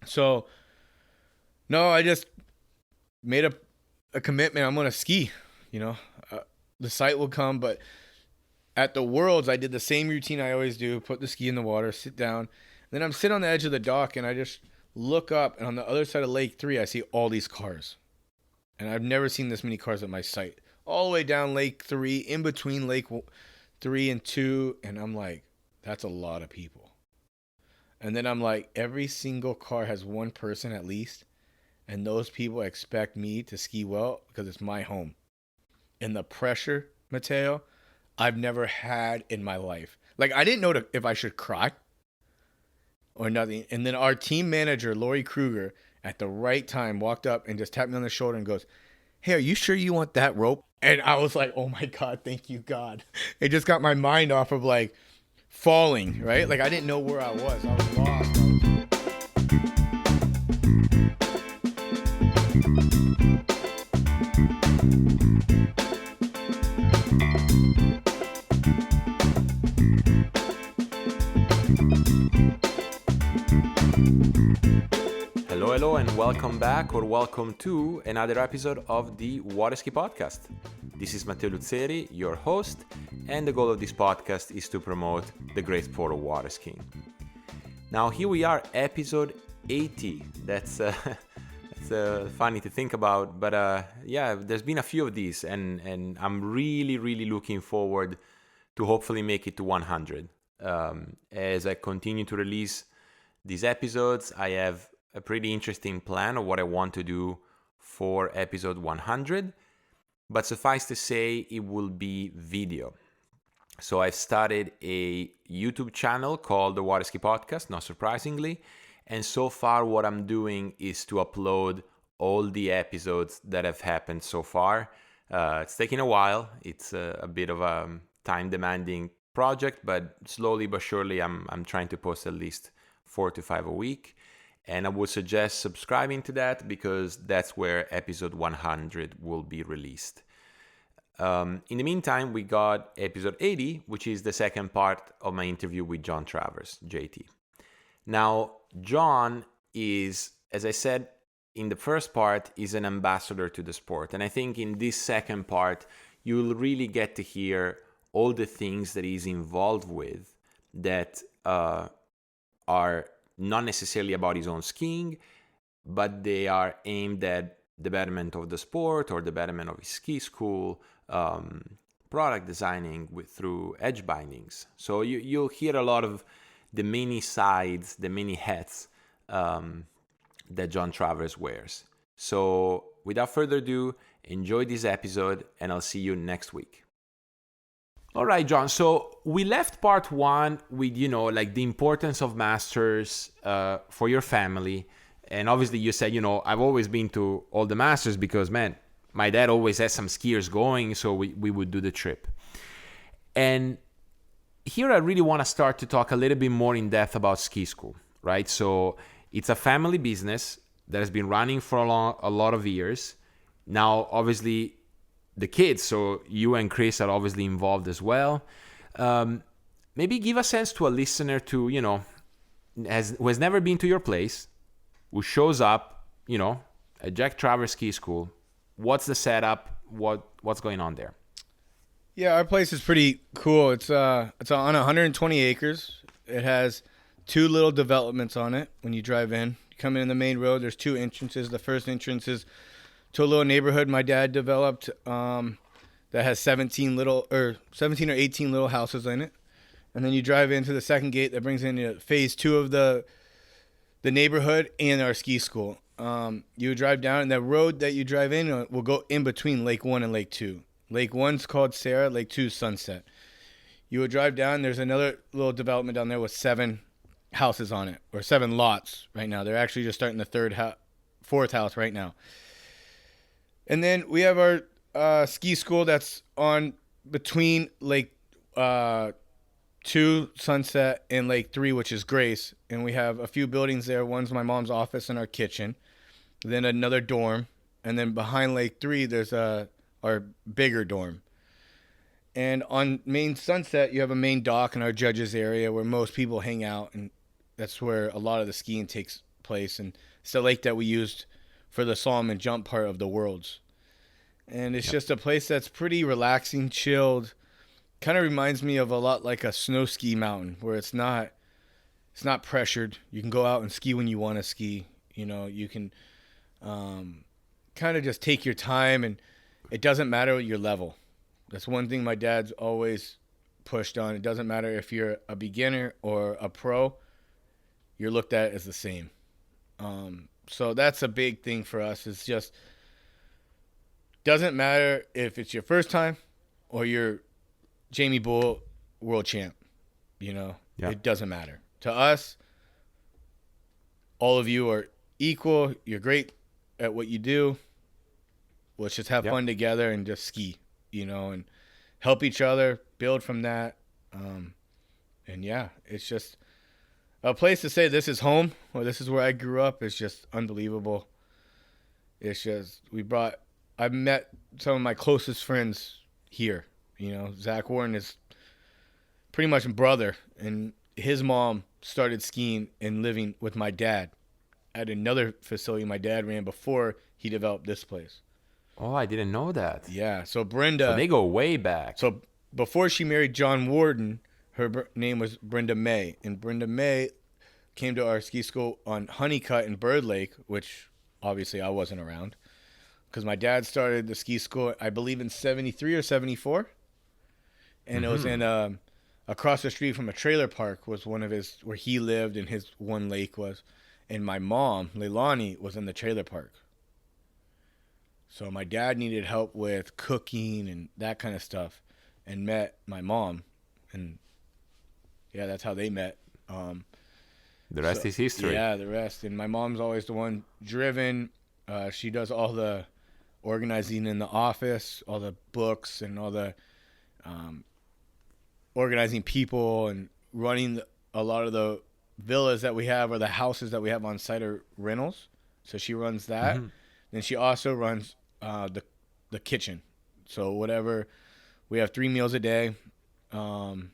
So, no, I just made a commitment. I'm going to ski, you know. The site will come, but at the Worlds, I did the same routine I always do, put the ski in the water, sit down. Then I'm sitting on the edge of the dock, and I just look up, and on the other side of Lake 3, I see all these cars. And I've never seen this many cars at my site. All the way down Lake 3, in between Lake 3 and 2, and I'm like, that's a lot of people. And then I'm like, every single car has one person at least, and those people expect me to ski well because it's my home. And the pressure, Matteo, I've never had in my life. Like, I didn't know if I should cry or nothing. And then our team manager, Lori Kruger, at the right time walked up and just tapped me on the shoulder and goes, "Hey, are you sure you want that rope?" And I was like, oh my God, thank you, God. It just got my mind off of like falling, right? Like I didn't know where I was. I was lost. Hello, and welcome back or welcome to another episode of the Water Ski Podcast. This is Matteo Luzzeri, your host, and the goal of this podcast is to promote the great sport of water skiing. Now here we are, episode 80. That's funny to think about, but there's been a few of these, and I'm really looking forward to hopefully make it to 100. As I continue to release these episodes, I have a pretty interesting plan of what I want to do for episode 100, but suffice to say, it will be video. So I've started a YouTube channel called the Water Ski Podcast, not surprisingly, and so far what I'm doing is to upload all the episodes that have happened so far. It's taking a while. It's a bit of a time-demanding project, but slowly but surely I'm trying to post at least 4 to 5 a week. And I would suggest subscribing to that because that's where episode 100 will be released. In the meantime, we got episode 80, which is the second part of my interview with John Travers, JT. Now, John is, as I said in the first part, is an ambassador to the sport. And I think in this second part, you'll really get to hear all the things that he's involved with that are not necessarily about his own skiing, but they are aimed at the betterment of the sport or the betterment of his ski school, product designing through edge bindings. So you'll hear a lot of the many sides, the many hats that John Travers wears. So without further ado, enjoy this episode and I'll see you next week. All right, John. So we left part one with, like the importance of masters for your family. And obviously you said, I've always been to all the masters because, man, my dad always had some skiers going. So we would do the trip. And here I really want to start to talk a little bit more in depth about ski school, right? So it's a family business that has been running for a lot of years. Now, obviously, the kids, so you and Chris are obviously involved as well. Maybe give a sense to a listener who has never been to your place, who shows up, at Jack Travers Ski School. What's the setup? What's going on there? Yeah, our place is pretty cool. It's on 120 acres. It has 2 little developments on it. When you drive in, you come in the main road. There's 2 entrances. The first entrance is to a little neighborhood my dad developed that has 17 or 18 little houses in it. And then you drive into the second gate that brings in phase 2 of the neighborhood and our ski school. You would drive down, and the road that you drive in will go in between Lake 1 and Lake 2. Lake 1's called Sarah, Lake 2's Sunset. You would drive down, there's another little development down there with 7 houses on it, or 7 lots right now. They're actually just starting the 4th house right now. And then we have our ski school that's on between Lake 2, Sunset, and Lake 3, which is Grace. And we have a few buildings there. One's my mom's office and our kitchen. Then another dorm. And then behind Lake 3, there's our bigger dorm. And on main Sunset, you have a main dock in our judges area where most people hang out. And that's where a lot of the skiing takes place, and it's the lake that we used for the slalom and jump part of the Worlds. And it's just a place that's pretty relaxing, chilled. Kind of reminds me of a lot like a snow ski mountain, where it's not pressured. You can go out and ski when you want to ski. You know, you can kind of just take your time, and it doesn't matter your level. That's one thing my dad's always pushed on. It doesn't matter if you're a beginner or a pro, you're looked at as the same. So that's a big thing for us. It's just doesn't matter if it's your first time or you're Jamie Bull world champ. You know, It doesn't matter. To us, all of you are equal. You're great at what you do. Let's just have fun together and just ski, you know, and help each other, build from that. And yeah, it's just a place to say this is home or this is where I grew up is just unbelievable. It's just, I've met some of my closest friends here. You know, Zach Warren is pretty much a brother, and his mom started skiing and living with my dad at another facility my dad ran before he developed this place. Oh, I didn't know that. Yeah, so Brenda. So they go way back. So before she married John Warden, her name was Brenda May, and Brenda May came to our ski school on Honeycutt in Bird Lake, which obviously I wasn't around, because my dad started the ski school, I believe, in 73 or 74, and it was in across the street from a trailer park was one of his, where he lived and his one lake was. And my mom, Leilani, was in the trailer park. So my dad needed help with cooking and that kind of stuff and met my mom. And yeah, that's how they met. The rest is history. Yeah, the rest. And my mom's always the one driven. She does all the organizing in the office, all the books and all the organizing people and running a lot of the villas that we have or the houses that we have on site are rentals. So she runs that. Then she also runs the kitchen. So whatever, we have 3 meals a day. Some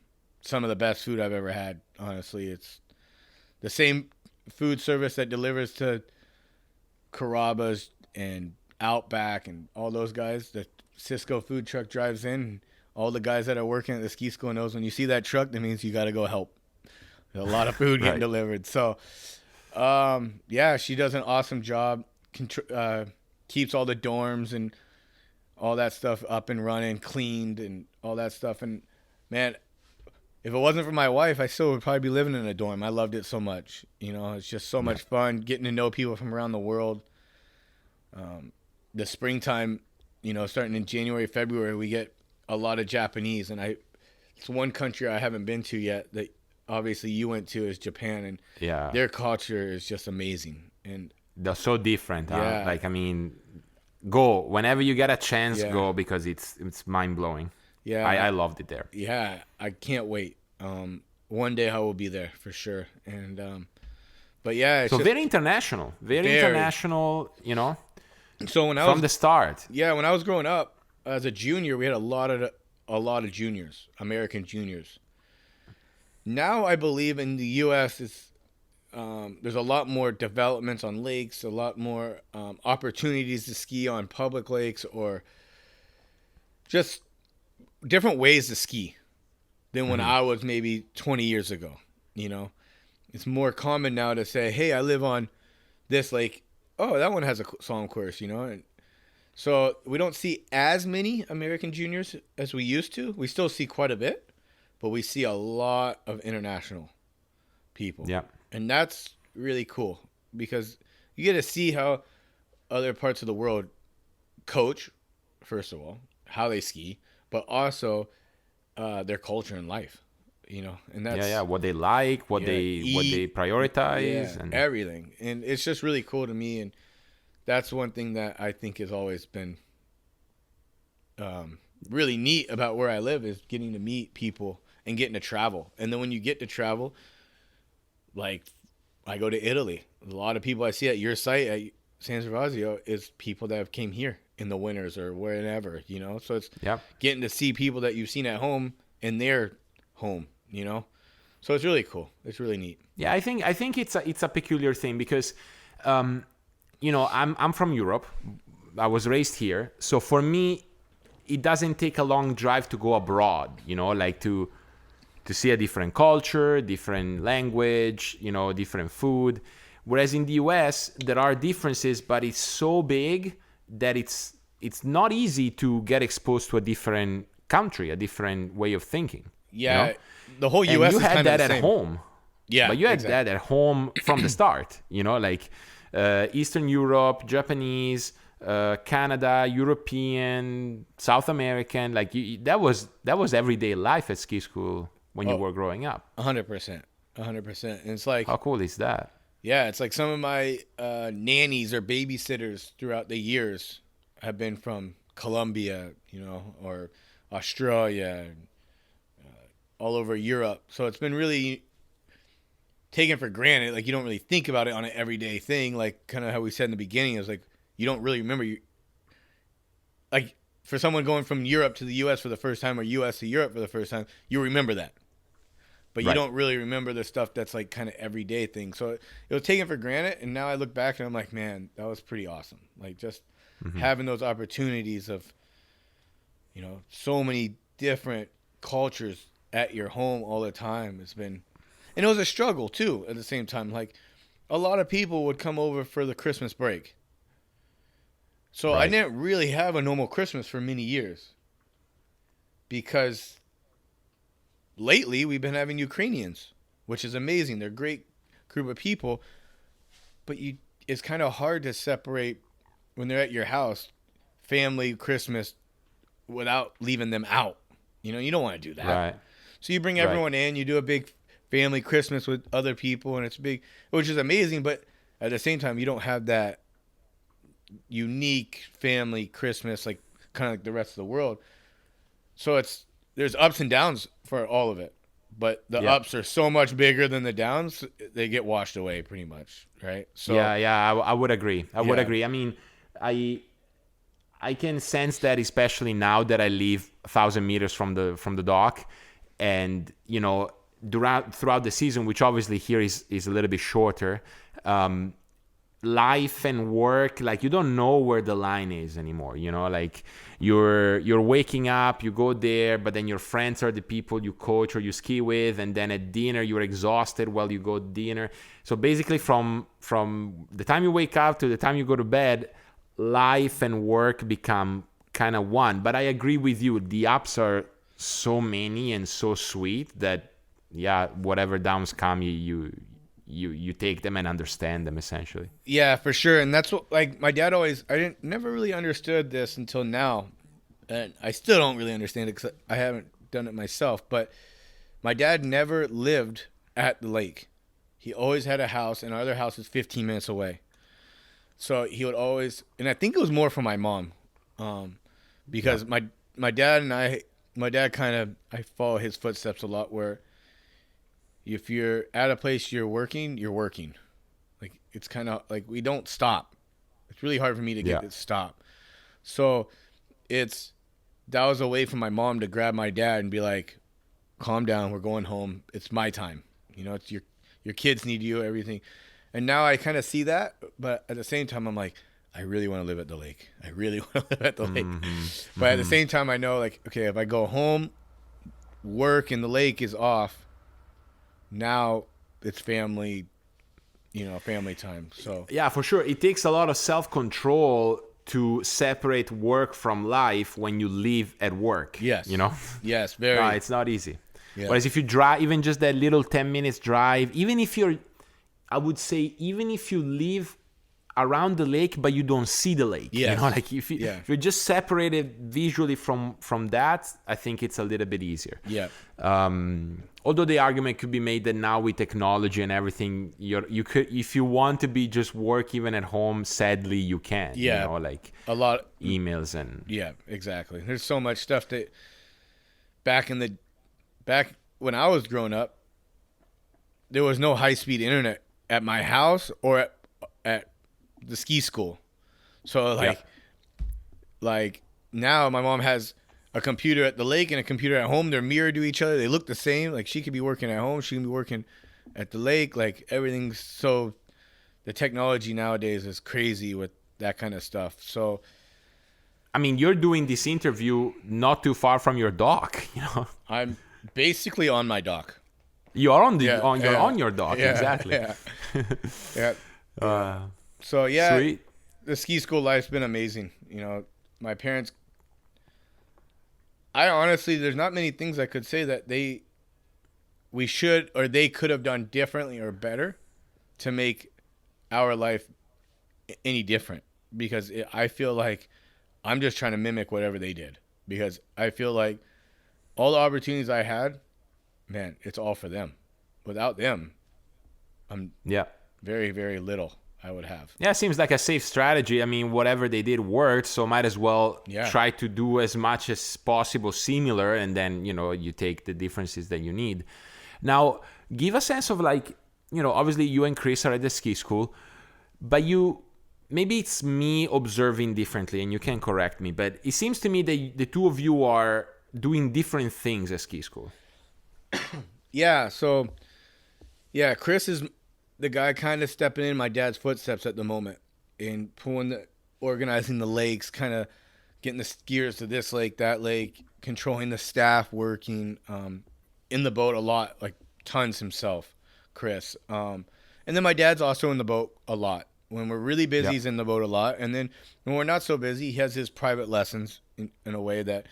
of the best food I've ever had, honestly. It's the same food service that delivers to Carrabba's and Outback and all those guys. The Cisco food truck drives in. All the guys that are working at the ski school knows when you see that truck, that means you got to go help. There's a lot of food getting delivered. So, yeah, she does an awesome job. Keeps all the dorms and all that stuff up and running, cleaned and all that stuff. And, man, if it wasn't for my wife, I still would probably be living in a dorm. I loved it so much. You know, it's just so much fun getting to know people from around the world. The springtime, you know, starting in January, February, we get a lot of Japanese. And it's one country I haven't been to yet that obviously you went to is Japan. And their culture is just amazing. And they're so different. Huh? Like, I mean, go. Whenever you get a chance, go, because it's mind-blowing. Yeah, I loved it there. Yeah, I can't wait. One day I will be there for sure. And but yeah, it's so very international, very international. You know, so when from the start. Yeah, when I was growing up as a junior, we had a lot of juniors, American juniors. Now I believe in the U.S. There's a lot more developments on lakes, a lot more opportunities to ski on public lakes, or just different ways to ski than when I was maybe 20 years ago. You know, it's more common now to say, hey, I live on this lake. Oh, that one has a slalom course, you know. And so we don't see as many American juniors as we used to. We still see quite a bit, but we see a lot of international people. Yeah. And that's really cool because you get to see how other parts of the world coach, first of all, how they ski, but also their culture and life, you know. And that's what they like, what they prioritize, and everything. And it's just really cool to me, and that's one thing that I think has always been really neat about where I live is getting to meet people and getting to travel. And then when you get to travel, like I go to Italy, a lot of people I see at your site at San Servazio is people that have came here in the winters or wherever, you know. So it's getting to see people that you've seen at home in their home, you know. So it's really cool. It's really neat. Yeah, I think it's a peculiar thing because, I'm from Europe. I was raised here, so for me, it doesn't take a long drive to go abroad. Like to see a different culture, different language, different food. Whereas in the US, there are differences, but it's so big that it's not easy to get exposed to a different country, a different way of thinking. Yeah, the whole US and you is had kind that of the at same. home. Yeah, but you had exactly. that at home from the start. Like Eastern Europe, Japanese, Canada, European, South American. Like that was everyday life at ski school when you were growing up. 100%. 100%. And it's like, How cool is that? yeah, it's like some of my nannies or babysitters throughout the years have been from Colombia, or Australia, all over Europe. So it's been really taken for granted. Like, you don't really think about it on an everyday thing. Like, kind of how we said in the beginning, is like, you don't really remember. Like, for someone going from Europe to the U.S. for the first time, or U.S. to Europe for the first time, you remember that. But you Right. don't really remember the stuff that's like kind of everyday thing. So it was taken for granted, and now I look back and I'm like, man, that was pretty awesome. Like, just having those opportunities of, so many different cultures at your home all the time has been, and it was a struggle too at the same time. Like, a lot of people would come over for the Christmas break. So I Right. didn't really have a normal Christmas for many years, because lately we've been having Ukrainians, which is amazing. They're a great group of people, but it's kind of hard to separate when they're at your house, family Christmas, without leaving them out. You don't want to do that. Right. So you bring Right. everyone in, you do a big family Christmas with other people, and it's big, which is amazing. But at the same time, you don't have that unique family Christmas, like kind of like the rest of the world. So there's ups and downs for all of it, but the Yeah. ups are so much bigger than the downs. They get washed away pretty much, right? So Yeah, I would agree. I would Yeah. agree. I mean, I can sense that, especially now that I live 1,000 meters from the dock, and throughout the season, which obviously here is a little bit shorter. Life and work, like, you don't know where the line is anymore. Like, you're waking up, you go there, but then your friends are the people you coach or you ski with, and then at dinner you're exhausted while you go to dinner. So basically, from the time you wake up to the time you go to bed, life and work become kind of one. But I agree with you, the ups are so many and so sweet that, yeah, whatever downs come, you take them and understand them, essentially. yeah, for sure. And that's what, like, my dad always, never really understood this until now. And I still don't really understand it because I haven't done it myself. But my dad never lived at the lake. He always had a house, and our other house is 15 minutes away. So he would always, and I think it was more for my mom, because my dad kind of, I follow his footsteps a lot, where if you're at a place you're working. Like, it's kind of like, we don't stop. It's really hard for me to get to stop. So that was a way for my mom to grab my dad and be like, calm down, we're going home. It's my time. It's your kids need you, everything. And now I kind of see that, but at the same time, I'm like, I really want to live at the lake. I really want to live at the lake. But at the same time, I know, like, okay, if I go home, work, and the lake is off, now it's family, family time. So Yeah, for sure. It takes a lot of self-control to separate work from life when you live at work. Yes. Yes, very. No, it's not easy. Yeah. Whereas if you drive, even just that little 10 minutes drive, I would say, even if you live around the lake but you don't see the lake, Yes. like, if you're just separated visually from that, I think it's a little bit easier. Yeah. Although the argument could be made that now with technology and everything, you could, if you want to be just work even at home, sadly you can. Yeah. Like A lot. emails and Yeah, exactly. There's so much stuff that back when I was growing up, there was no high-speed internet at my house or at the ski school. So like now my mom has a computer at the lake and a computer at home. They're mirrored to each other. They look the same. Like she could be working at home. She can be working at the lake. Like everything's so. The technology nowadays is crazy with that kind of stuff. So, I mean, you're doing this interview not too far from your dock, you know. I'm basically on my dock. You are on your dock, yeah, exactly. Yeah. So yeah, sweet. The ski school life's been amazing. You know, my parents. I honestly, there's not many things I could say that we should or they could have done differently or better to make our life any different, because I feel like I'm just trying to mimic whatever they did, because I feel like all the opportunities I had, man, it's all for them. Without them, I'm very, very little I would have. Yeah, it seems like a safe strategy. I mean, whatever they did worked, so might as well try to do as much as possible similar, and then, you know, you take the differences that you need. Now, give a sense of like, you know, obviously you and Chris are at the ski school, but maybe it's me observing differently and you can correct me, but it seems to me that the two of you are doing different things at ski school. Yeah. So, yeah, Chris is the guy kind of stepping in my dad's footsteps at the moment and organizing the lakes, kind of getting the skiers to this lake, that lake, controlling the staff, working in the boat a lot, like tons himself. Chris. And then my dad's also in the boat a lot. When we're really busy, he's in the boat a lot. And then when we're not so busy, he has his private lessons in a way that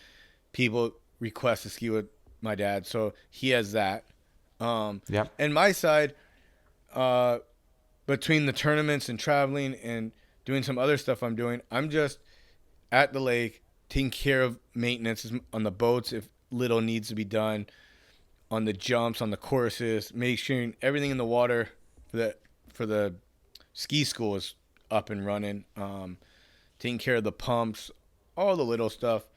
people request to ski with my dad. So he has that. And my side, between the tournaments and traveling and doing some other stuff I'm just at the lake taking care of maintenance on the boats if little needs to be done, on the jumps, on the courses, make sure everything in the water for the ski school is up and running, taking care of the pumps, all the little stuff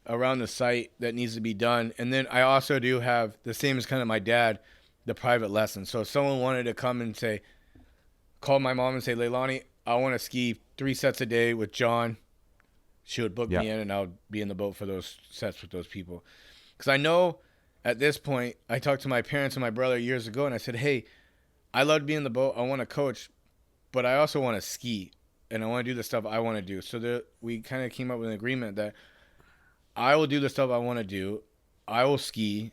around the site that needs to be done. And then I also do have, the same as kind of my dad, the private lessons. So if someone wanted to come and call my mom and say, Leilani, I want to ski 3 sets a day with John, she would book me in and I would be in the boat for those sets with those people. Because I know at this point, I talked to my parents and my brother years ago, and I said, hey, I love to be in the boat. I want to coach, but I also want to ski, and I want to do the stuff I want to do. So we kind of came up with an agreement that I will do the stuff I want to do. I will ski.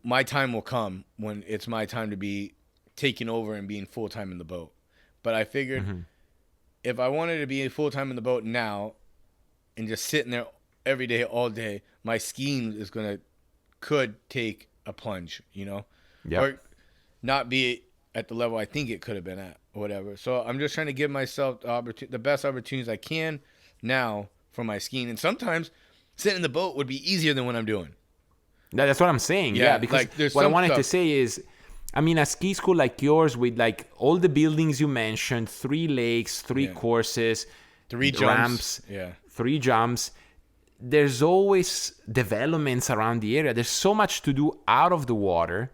My time will come when it's my time to be taking over and being full-time in the boat. But I figured if I wanted to be full-time in the boat now and just sitting there every day, all day, my skiing could take a plunge, you know, or not be at the level I think it could have been at, or whatever. So I'm just trying to give myself the best opportunities I can now for my skiing. And sometimes sitting in the boat would be easier than what I'm doing. That's what I'm saying. Yeah, because like, what I wanted to say is, I mean, a ski school like yours with like all the buildings you mentioned, 3 lakes, 3 courses, 3 ramps, jumps, 3 jumps. There's always developments around the area. There's so much to do out of the water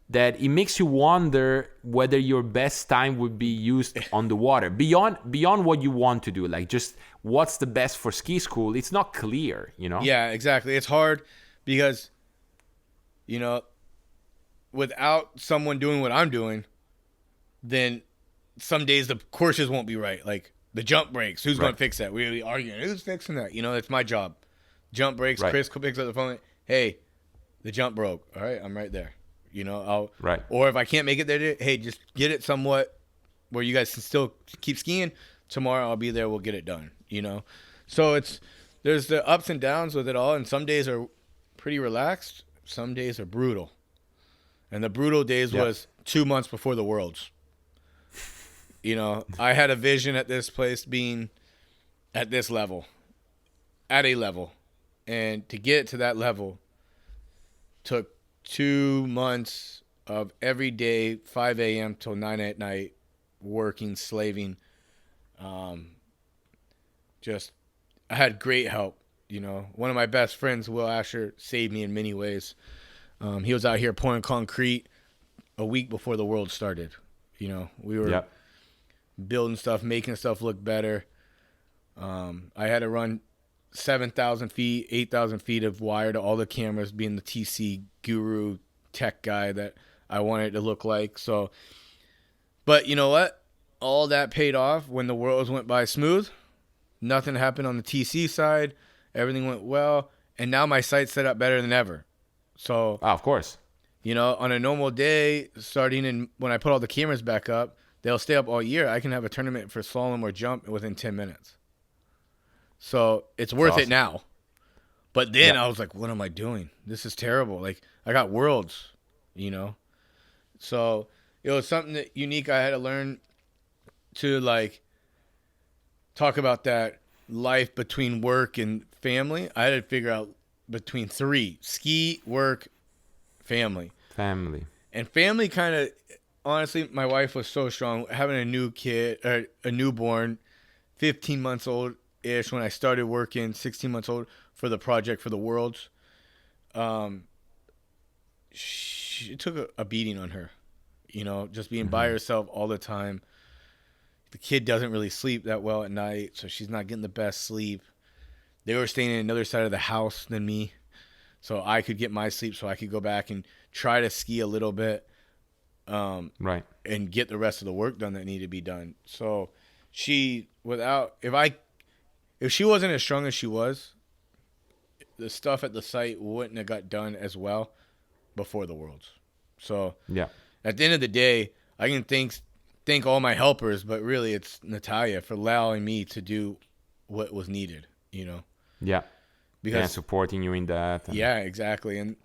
that it makes you wonder whether your best time would be used on the water. Beyond what you want to do, like just what's the best for ski school, it's not clear, you know? Yeah, exactly. It's hard because, you know, without someone doing what I'm doing, then some days the courses won't be right. Like the jump breaks. Who's going to fix that? We're arguing. Who's fixing that? You know, it's my job. Jump breaks. Chris picks up the phone. Hey, the jump broke. All right, I'm right there. You know, or if I can't make it there, hey, just get it somewhat where you guys can still keep skiing. Tomorrow I'll be there. We'll get it done. You know, so there's the ups and downs with it all, and some days are pretty relaxed. Some days are brutal, and the brutal days was 2 months before the Worlds. You know, I had a vision at this place being at this level, at a level. And to get to that level took 2 months of every day, 5 a.m. till 9 at night, working, slaving. I had great help. You know, one of my best friends, Will Asher, saved me in many ways. He was out here pouring concrete a week before the World started. You know, we were building stuff, making stuff look better. I had to run 7,000 feet, 8,000 feet of wire to all the cameras, being the TC guru tech guy that I wanted to look like. So, but you know what? All that paid off when the worlds went by smooth. Nothing happened on the TC side. Everything went well. And now my site's set up better than ever. So, of course. You know, on a normal day, starting in when I put all the cameras back up, they'll stay up all year. I can have a tournament for slalom or jump within 10 minutes. So it's worth it now. But then I was like, what am I doing? This is terrible. Like, I got worlds, you know? So it was something that unique I had to learn to, like, talk about that life between work and family. I had to figure out between three: ski, work, family. And family kind of, honestly, my wife was so strong. Having a new kid, or a newborn, 15 months old-ish when I started working, 16 months old for the project for the Worlds. She took a beating on her, you know, just being by herself all the time. The kid doesn't really sleep that well at night, so she's not getting the best sleep. They were staying in another side of the house than me, so I could get my sleep so I could go back and try to ski a little bit, right, and get the rest of the work done that needed to be done. So if she wasn't as strong as she was, the stuff at the site wouldn't have got done as well before the Worlds. So at the end of the day, I can thank all my helpers, but really it's Natalia for allowing me to do what was needed, you know? Yeah. Because, and supporting you in that. Yeah, exactly. And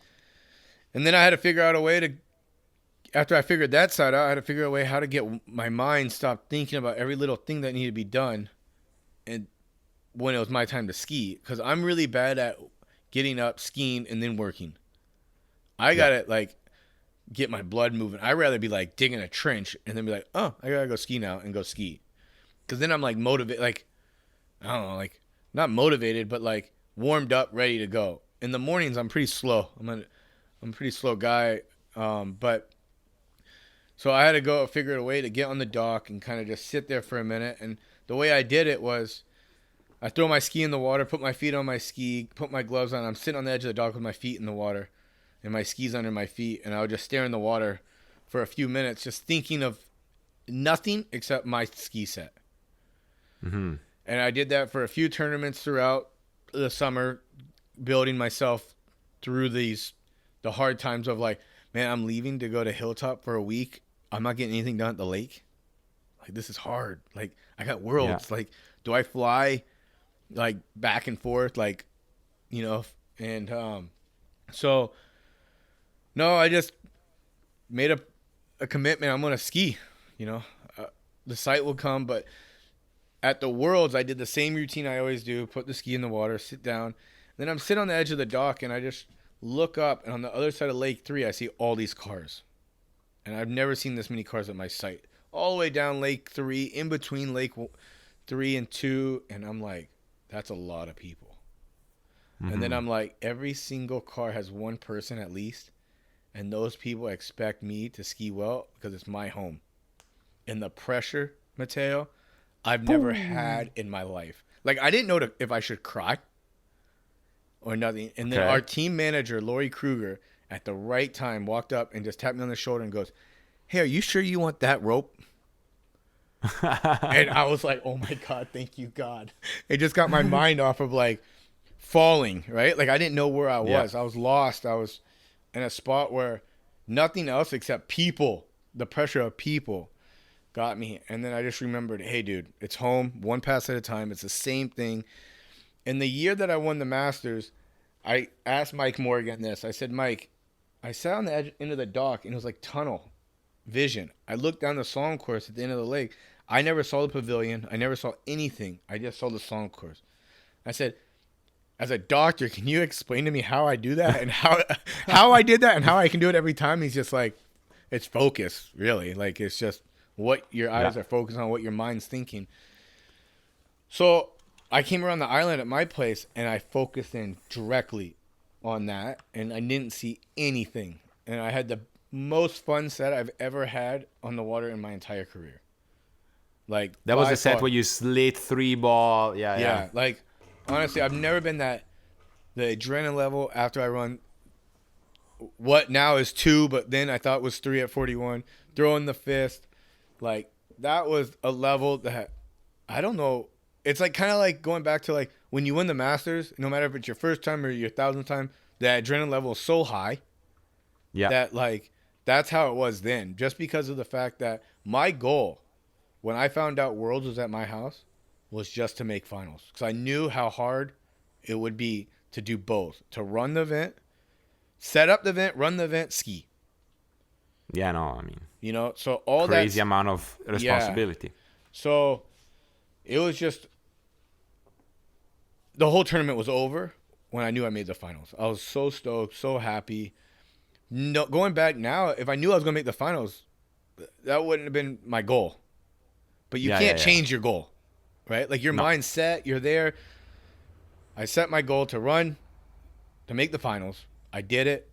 then I had to figure out a way to, after I figured that side out, I had to figure out a way how to get my mind stop thinking about every little thing that needed to be done and when it was my time to ski. Because I'm really bad at getting up, skiing, and then working. I got to, like, get my blood moving. I'd rather be, like, digging a trench and then be like, oh, I got to go ski now and go ski. Because then I'm, like, motivated, like, I don't know, like, not motivated, but, like, warmed up, ready to go. In the mornings, I'm pretty slow. I'm a pretty slow guy. But so I had to go figure out a way to get on the dock and kind of just sit there for a minute. And the way I did it was I throw my ski in the water, put my feet on my ski, put my gloves on. I'm sitting on the edge of the dock with my feet in the water and my skis under my feet. And I would just stare in the water for a few minutes, just thinking of nothing except my ski set. Mm-hmm. And I did that for a few tournaments throughout the summer, building myself through the hard times of, like, man, I'm leaving to go to Hilltop for a week. I'm not getting anything done at the lake. Like, this is hard. Like, I got Worlds. Yeah. Like, do I fly, like, back and forth? Like, you know, and so, no, I just made a commitment. I'm going to ski, you know. The site will come, but at the Worlds, I did the same routine I always do, put the ski in the water, sit down. Then I'm sitting on the edge of the dock, and I just look up, and on the other side of Lake 3, I see all these cars. And I've never seen this many cars at my site. All the way down Lake 3, in between Lake 3 and 2, and I'm like, that's a lot of people. Mm-hmm. And then I'm like, every single car has one person at least, and those people expect me to ski well because it's my home. And the pressure, Matteo, I've never had in my life. Like, I didn't know if I should cry or nothing. And then our team manager, Lori Kruger, at the right time walked up and just tapped me on the shoulder and goes, hey, are you sure you want that rope? And I was like, oh, my God, thank you, God. It just got my mind off of, like, falling, right? Like, I didn't know where I was. Yeah. I was lost. I was in a spot where nothing else except people, the pressure of people, got me. And then I just remembered, hey, dude, it's home, one pass at a time. It's the same thing. In the year that I won the Masters, I asked Mike Morgan this. I said, Mike, I sat on the edge into the dock, and it was like tunnel vision. I looked down the slalom course at the end of the lake. I never saw the pavilion. I never saw anything. I just saw the slalom course. I said, as a doctor, can you explain to me how I do that and how I did that and how I can do it every time? He's just like, it's focus, really. Like, it's just what your eyes are focused on, what your mind's thinking. So I came around the island at my place, and I focused in directly on that, and I didn't see anything. And I had the most fun set I've ever had on the water in my entire career. Like, that was the set where you slid 3 ball. Yeah. Like, honestly, I've never been the adrenaline level after I run what now is 2, but then I thought was 3 at 41, throwing the fist. Like, that was a level that, I don't know. It's like kind of like going back to like when you win the Masters, no matter if it's your first time or your 1,000th time, that adrenaline level is so high that like that's how it was then. Just because of the fact that my goal when I found out Worlds was at my house was just to make finals. Because I knew how hard it would be to do both. To run the event, set up the event, run the event, ski. Yeah, no, I mean, you know, so all that crazy amount of responsibility. Yeah. So it was just, the whole tournament was over when I knew I made the finals. I was so stoked, so happy. No, going back now, if I knew I was going to make the finals, that wouldn't have been my goal. But you can't change your goal, right? Like your mind's set, you're there. I set my goal to run, to make the finals. I did it.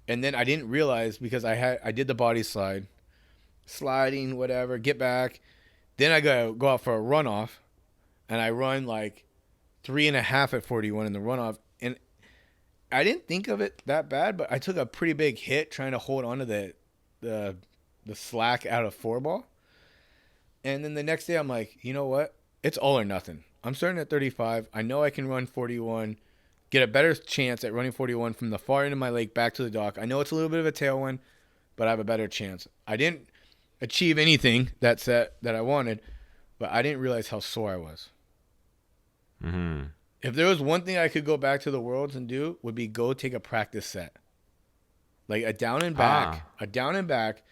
And then I didn't realize because I did the body slide, sliding, whatever, get back. Then I go out for a runoff, and I run like 3.5 at 41 in the runoff. And I didn't think of it that bad, but I took a pretty big hit trying to hold on to the slack out of 4-ball. And then the next day I'm like, you know what? It's all or nothing. I'm starting at 35. I know I can run 41, get a better chance at running 41 from the far end of my lake back to the dock. I know it's a little bit of a tailwind, but I have a better chance. I didn't achieve anything that I wanted, but I didn't realize how sore I was. Mm-hmm. If there was one thing I could go back to the Worlds and do, would be go take a practice set. Like a down and back,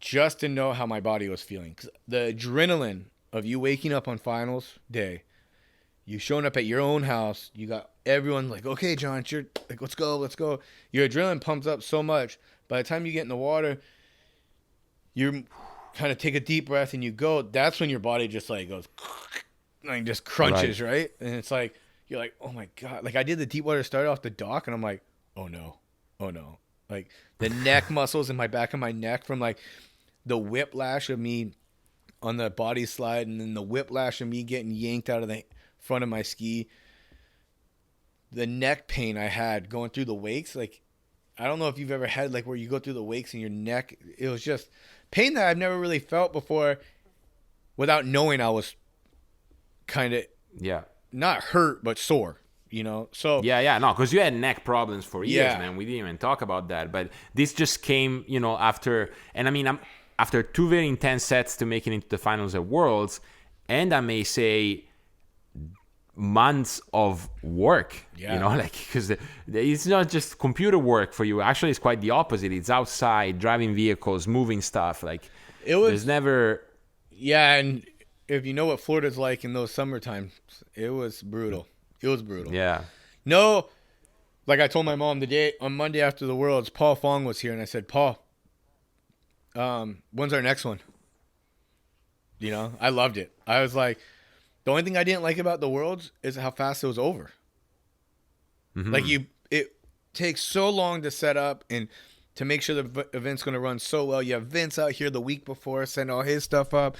just to know how my body was feeling. 'Cause the adrenaline of you waking up on finals day, you showing up at your own house, you got everyone like, okay, John, it's your, like, let's go. Your adrenaline pumps up so much. By the time you get in the water, you kind of take a deep breath and you go. That's when your body just like goes, like just crunches, right? And it's like, you're like, oh my God. Like I did the deep water start off the dock and I'm like, oh no. Like the neck muscles in my back of my neck from like the whiplash of me on the body slide and then the whiplash of me getting yanked out of the front of my ski. The neck pain I had going through the wakes, like I don't know if you've ever had like where you go through the wakes and your neck, it was just pain that I've never really felt before without knowing I was kind of not hurt but sore, you know. So no, because you had neck problems for years, man. We didn't even talk about that, but this just came, you know, after. And I mean, after 2 very intense sets to making it into the finals at Worlds, and I may say months of work, you know, like because it's not just computer work for you. Actually, it's quite the opposite. It's outside, driving vehicles, moving stuff. Like there's never. Yeah, and if you know what Florida's like in those summertime, it was brutal. Yeah. No, like I told my mom on Monday after the Worlds, Paul Fong was here, and I said, Paul, when's our next one? You know, I loved it. I was like, the only thing I didn't like about the Worlds is how fast it was over. Mm-hmm. Like it takes so long to set up and to make sure the event's going to run so well. You have Vince out here the week before, send all his stuff up.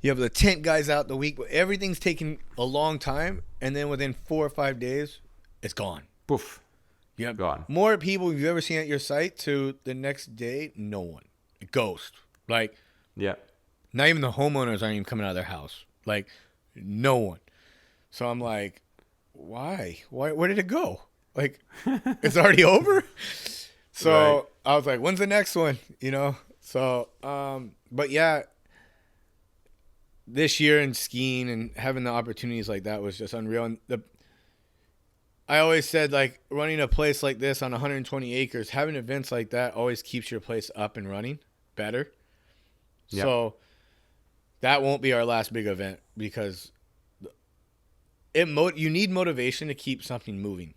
You have the tent guys out the week, but everything's taking a long time, and then within 4 or 5 days, it's gone. Poof. You have gone. More people you've ever seen at your site to the next day, no one. Ghost. Like, not even the homeowners aren't even coming out of their house. Like, no one. So I'm like, why? Where did it go? Like, it's already over? So I was like, when's the next one? You know? So, but yeah, this year in skiing and having the opportunities like that was just unreal. And I always said, like, running a place like this on 120 acres, having events like that always keeps your place up and running better. Yep. So that won't be our last big event because you need motivation to keep something moving.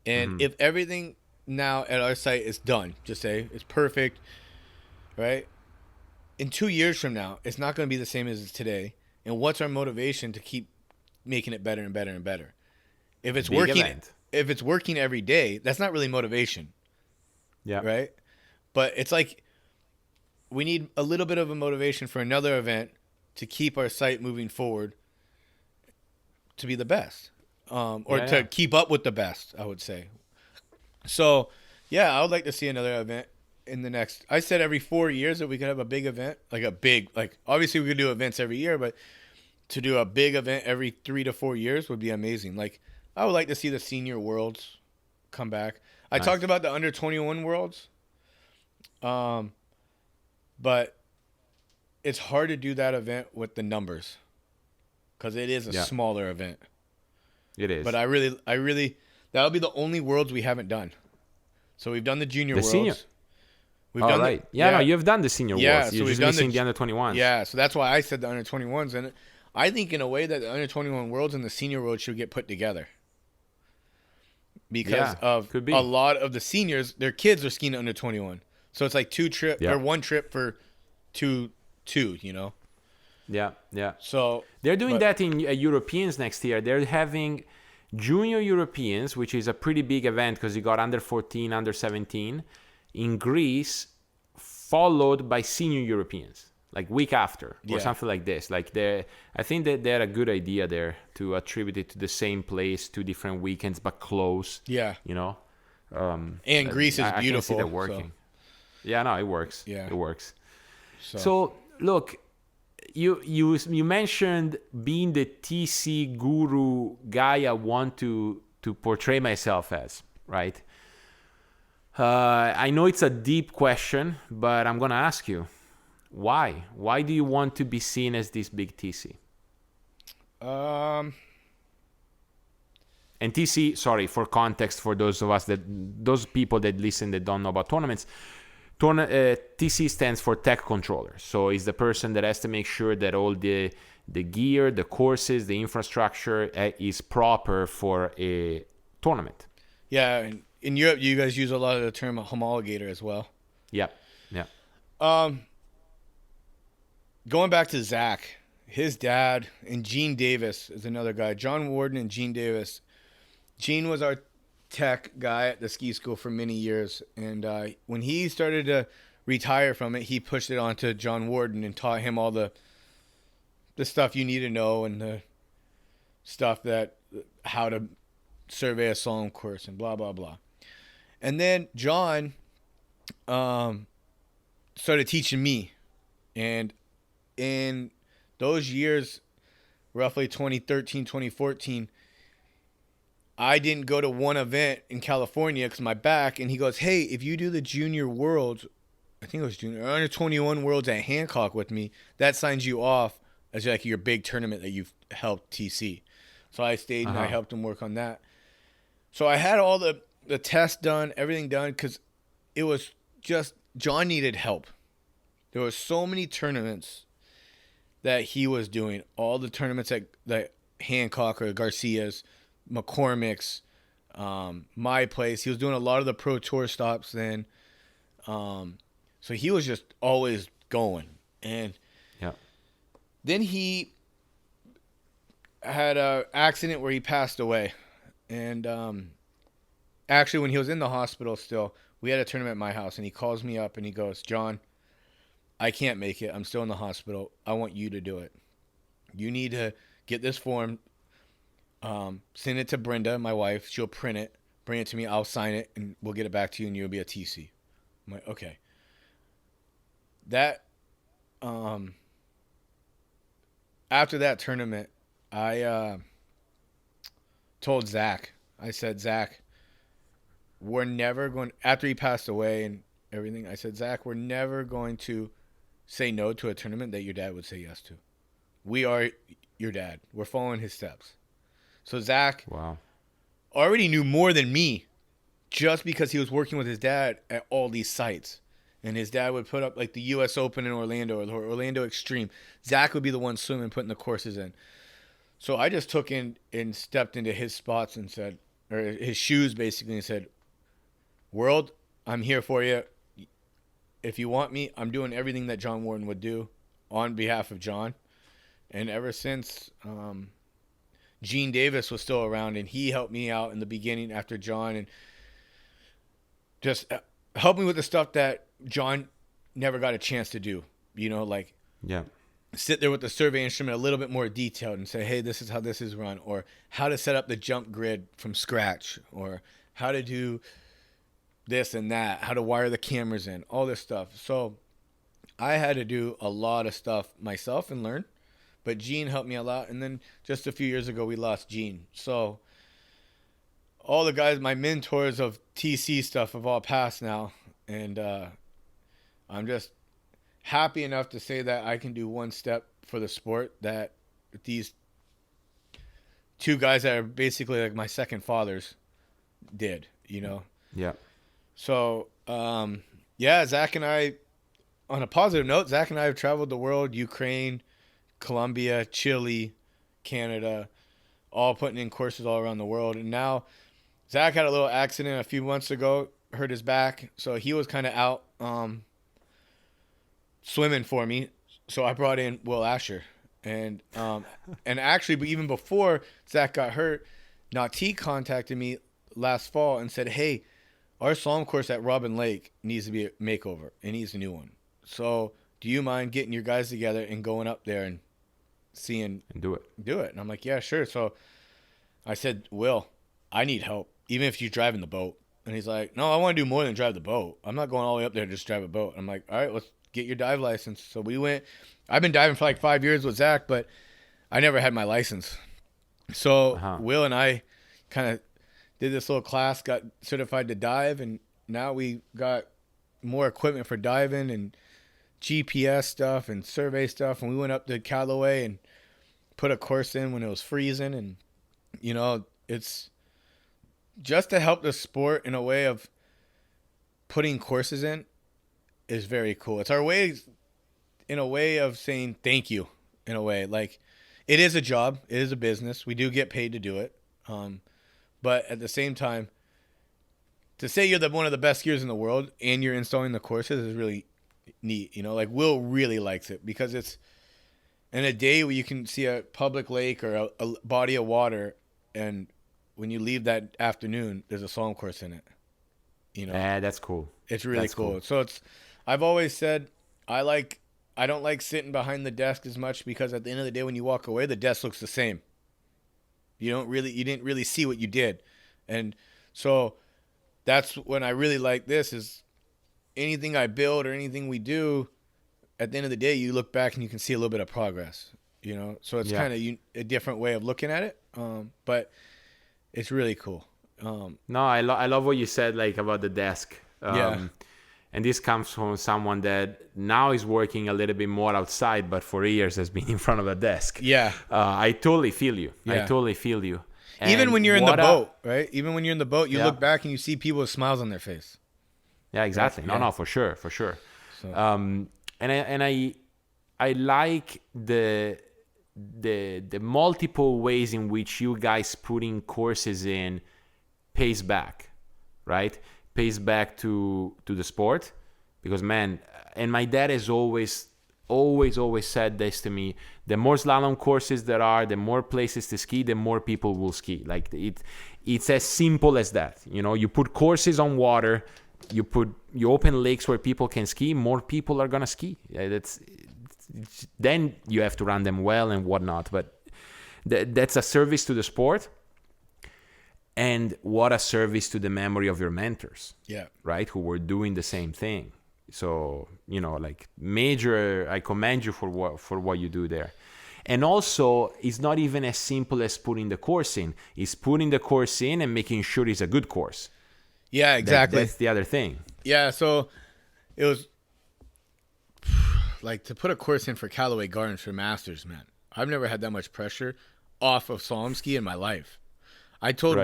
And if everything now at our site is done, just say it's perfect, right? In 2 years from now, it's not going to be the same as it's today. And what's our motivation to keep making it better and better and better? If it's working every day, that's not really motivation. Yeah. Right? But it's like we need a little bit of a motivation for another event to keep our site moving forward to be the best, or to keep up with the best, I would say. So, yeah, I would like to see another event in the next. I said every 4 years that we could have a big event, like obviously we could do events every year, but to do a big event every 3 to 4 years would be amazing. Like, I would like to see the senior worlds come back. I talked about the under 21 worlds, but it's hard to do that event with the numbers because it is a smaller event. It is. But I really, that'll be the only worlds we haven't done. So we've done the junior worlds. Senior. We've All done right. No, you've done the senior worlds. So You're just missing the under 21s. Yeah, so that's why I said the under 21s. And I think in a way that the under 21 worlds and the senior worlds should get put together. Because a lot of the seniors, their kids are skiing under 21. So it's like or one trip for two, you know? Yeah. So they're doing that in Europeans next year. They're having Junior Europeans, which is a pretty big event because you got under 14, under 17 in Greece, followed by Senior Europeans, like week after or something like this. Like I think that they're a good idea there to attribute it to the same place, 2 different weekends, but close. Yeah. You know? And Greece is beautiful. I can see that working. So. Yeah, no, it works. Yeah. It works. So look, you mentioned being the TC guru guy I want to portray myself as, right? I know it's a deep question, but I'm going to ask you, why? Why do you want to be seen as this big TC? And TC, sorry, for context, for those people that listen that don't know about tournaments, TC stands for tech controller. So it's the person that has to make sure that all the gear, the courses, the infrastructure is proper for a tournament. Yeah, in Europe, you guys use a lot of the term homologator as well. Yeah. Going back to Zach, his dad, and Gene Davis is another guy. John Warden and Gene Davis. Gene was our tech guy at the ski school for many years, and when he started to retire from it, he pushed it on to John Warden and taught him all the stuff you need to know and the stuff how to survey a slalom course and blah blah blah. And then John started teaching me, and in those years, roughly 2013, 2014, I didn't go to one event in California because my back, and he goes, hey, if you do the junior worlds, I think it was junior, under 21 worlds at Hancock with me, that signs you off as like your big tournament that you've helped TC. So I stayed and I helped him work on that. So I had all the tests done, everything done, because it was just, John needed help. There were so many tournaments that he was doing, all the tournaments that Hancock or Garcia's, McCormick's, my place. He was doing a lot of the pro tour stops then. So he was just always going. And then he had an accident where he passed away. And actually, when he was in the hospital still, we had a tournament at my house, and he calls me up and he goes, John, I can't make it. I'm still in the hospital. I want you to do it. You need to get this form, send it to Brenda, my wife. She'll print it, bring it to me. I'll sign it, and we'll get it back to you, and you'll be a TC. I'm like, okay. That, after that tournament, I told Zach, I said, Zach, we're never going, after he passed away and everything, I said, Zach, we're never going to say no to a tournament that your dad would say yes to. We are your dad. We're following his steps. So Zach already knew more than me just because he was working with his dad at all these sites. And his dad would put up like the U.S. Open in Orlando or the Orlando Extreme. Zach would be the one swimming, putting the courses in. So I just took in and stepped into his spots and said, or his shoes basically, and said, world, I'm here for you. If you want me, I'm doing everything that John Warden would do on behalf of John. And ever since Gene Davis was still around, and he helped me out in the beginning after John, and just helped me with the stuff that John never got a chance to do. You know, like sit there with the survey instrument a little bit more detailed and say, hey, this is how this is run, or how to set up the jump grid from scratch, or how to do this and that, how to wire the cameras in, all this stuff. So I had to do a lot of stuff myself and learn, but Gene helped me a lot. And then just a few years ago, we lost Gene. So all the guys, my mentors of TC stuff, have all passed now. And I'm just happy enough to say that I can do one step for the sport that these two guys that are basically like my second fathers did, you know? Yeah. So, yeah, Zach and I, on a positive note, Zach and I have traveled the world, Ukraine, Colombia, Chile, Canada, all putting in courses all around the world. And now Zach had a little accident a few months ago, hurt his back. So he was kind of out swimming for me. So I brought in Will Asher. And actually, but even before Zach got hurt, Nautique contacted me last fall and said, hey, our slalom course at Robin Lake needs to be a makeover. It needs a new one. So do you mind getting your guys together and going up there and seeing And do it. And I'm like, yeah, sure. So I said, Will, I need help, even if you're driving the boat. And he's like, no, I want to do more than drive the boat. I'm not going all the way up there to just drive a boat. I'm like, all right, let's get your dive license. So we went. I've been diving for like 5 years with Zach, but I never had my license. So Will and I kind of did this little class, got certified to dive, and now we got more equipment for diving and GPS stuff and survey stuff. And we went up to Callaway and put a course in when it was freezing. And, you know, it's just to help the sport in a way of putting courses in is very cool. It's our way, in a way of saying thank you, in a way. Like, it is a job. It is a business. We do get paid to do it. But at the same time, to say you're one of the best skiers in the world and you're installing the courses is really neat. You know, like Will really likes it because it's in a day where you can see a public lake or a body of water, and when you leave that afternoon, there's a slalom course in it. You know, Yeah, that's cool. it's really cool. So I've always said I don't like sitting behind the desk as much because at the end of the day, when you walk away, the desk looks the same. You didn't really see what you did. And so that's when I really like this is anything I build or anything we do, at the end of the day, you look back and you can see a little bit of progress, you know? So it's kind of a different way of looking at it. But it's really cool. No, I love what you said, like about the desk. And this comes from someone that now is working a little bit more outside, but for years has been in front of a desk. Yeah. I totally feel you. Yeah. I totally feel you. Even when you're in the boat, right? Even when you're in the boat, you look back and you see people with smiles on their face. Yeah, exactly. No, for sure. So. And I like the multiple ways in which you guys putting courses in pays back, right? Pays back to the sport, because man, and my dad has always said this to me: the more slalom courses there are, the more places to ski, the more people will ski. Like it's as simple as that. You know, you put courses on water, you open lakes where people can ski, more people are gonna ski. Then you have to run them well and whatnot, but that's a service to the sport. And what a service to the memory of your mentors, right? Who were doing the same thing. So, you know, like I commend you for what you do there. And also, it's not even as simple as putting the course in. It's putting the course in and making sure it's a good course. Yeah, exactly. That's the other thing. Yeah, so it was like to put a course in for Callaway Gardens for Masters, man. I've never had that much pressure off of slalom ski in my life. I told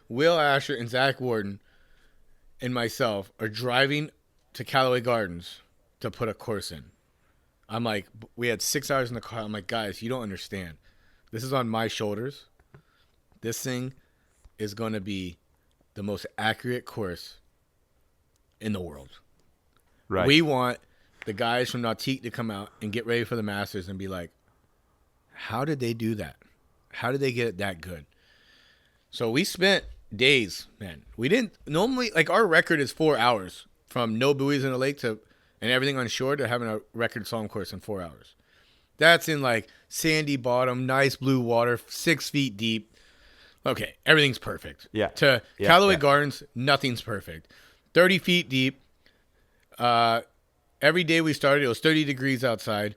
Will Asher and Zach Warden and myself are driving to Callaway Gardens to put a course in. I'm like, we had 6 hours in the car. I'm like, guys, you don't understand. This is on my shoulders. This thing is going to be the most accurate course in the world. Right. We want the guys from Nautique to come out and get ready for the Masters and be like, how did they do that? How did they get it that good? So we spent days, man. We didn't normally, like, our record is 4 hours from no buoys in the lake to and everything on shore to having a record slalom course in 4 hours. That's in like sandy bottom, nice blue water, 6 feet deep. Okay, everything's perfect. Yeah. To Callaway Gardens, nothing's perfect. 30 feet deep. Every day we started, it was 30 degrees outside.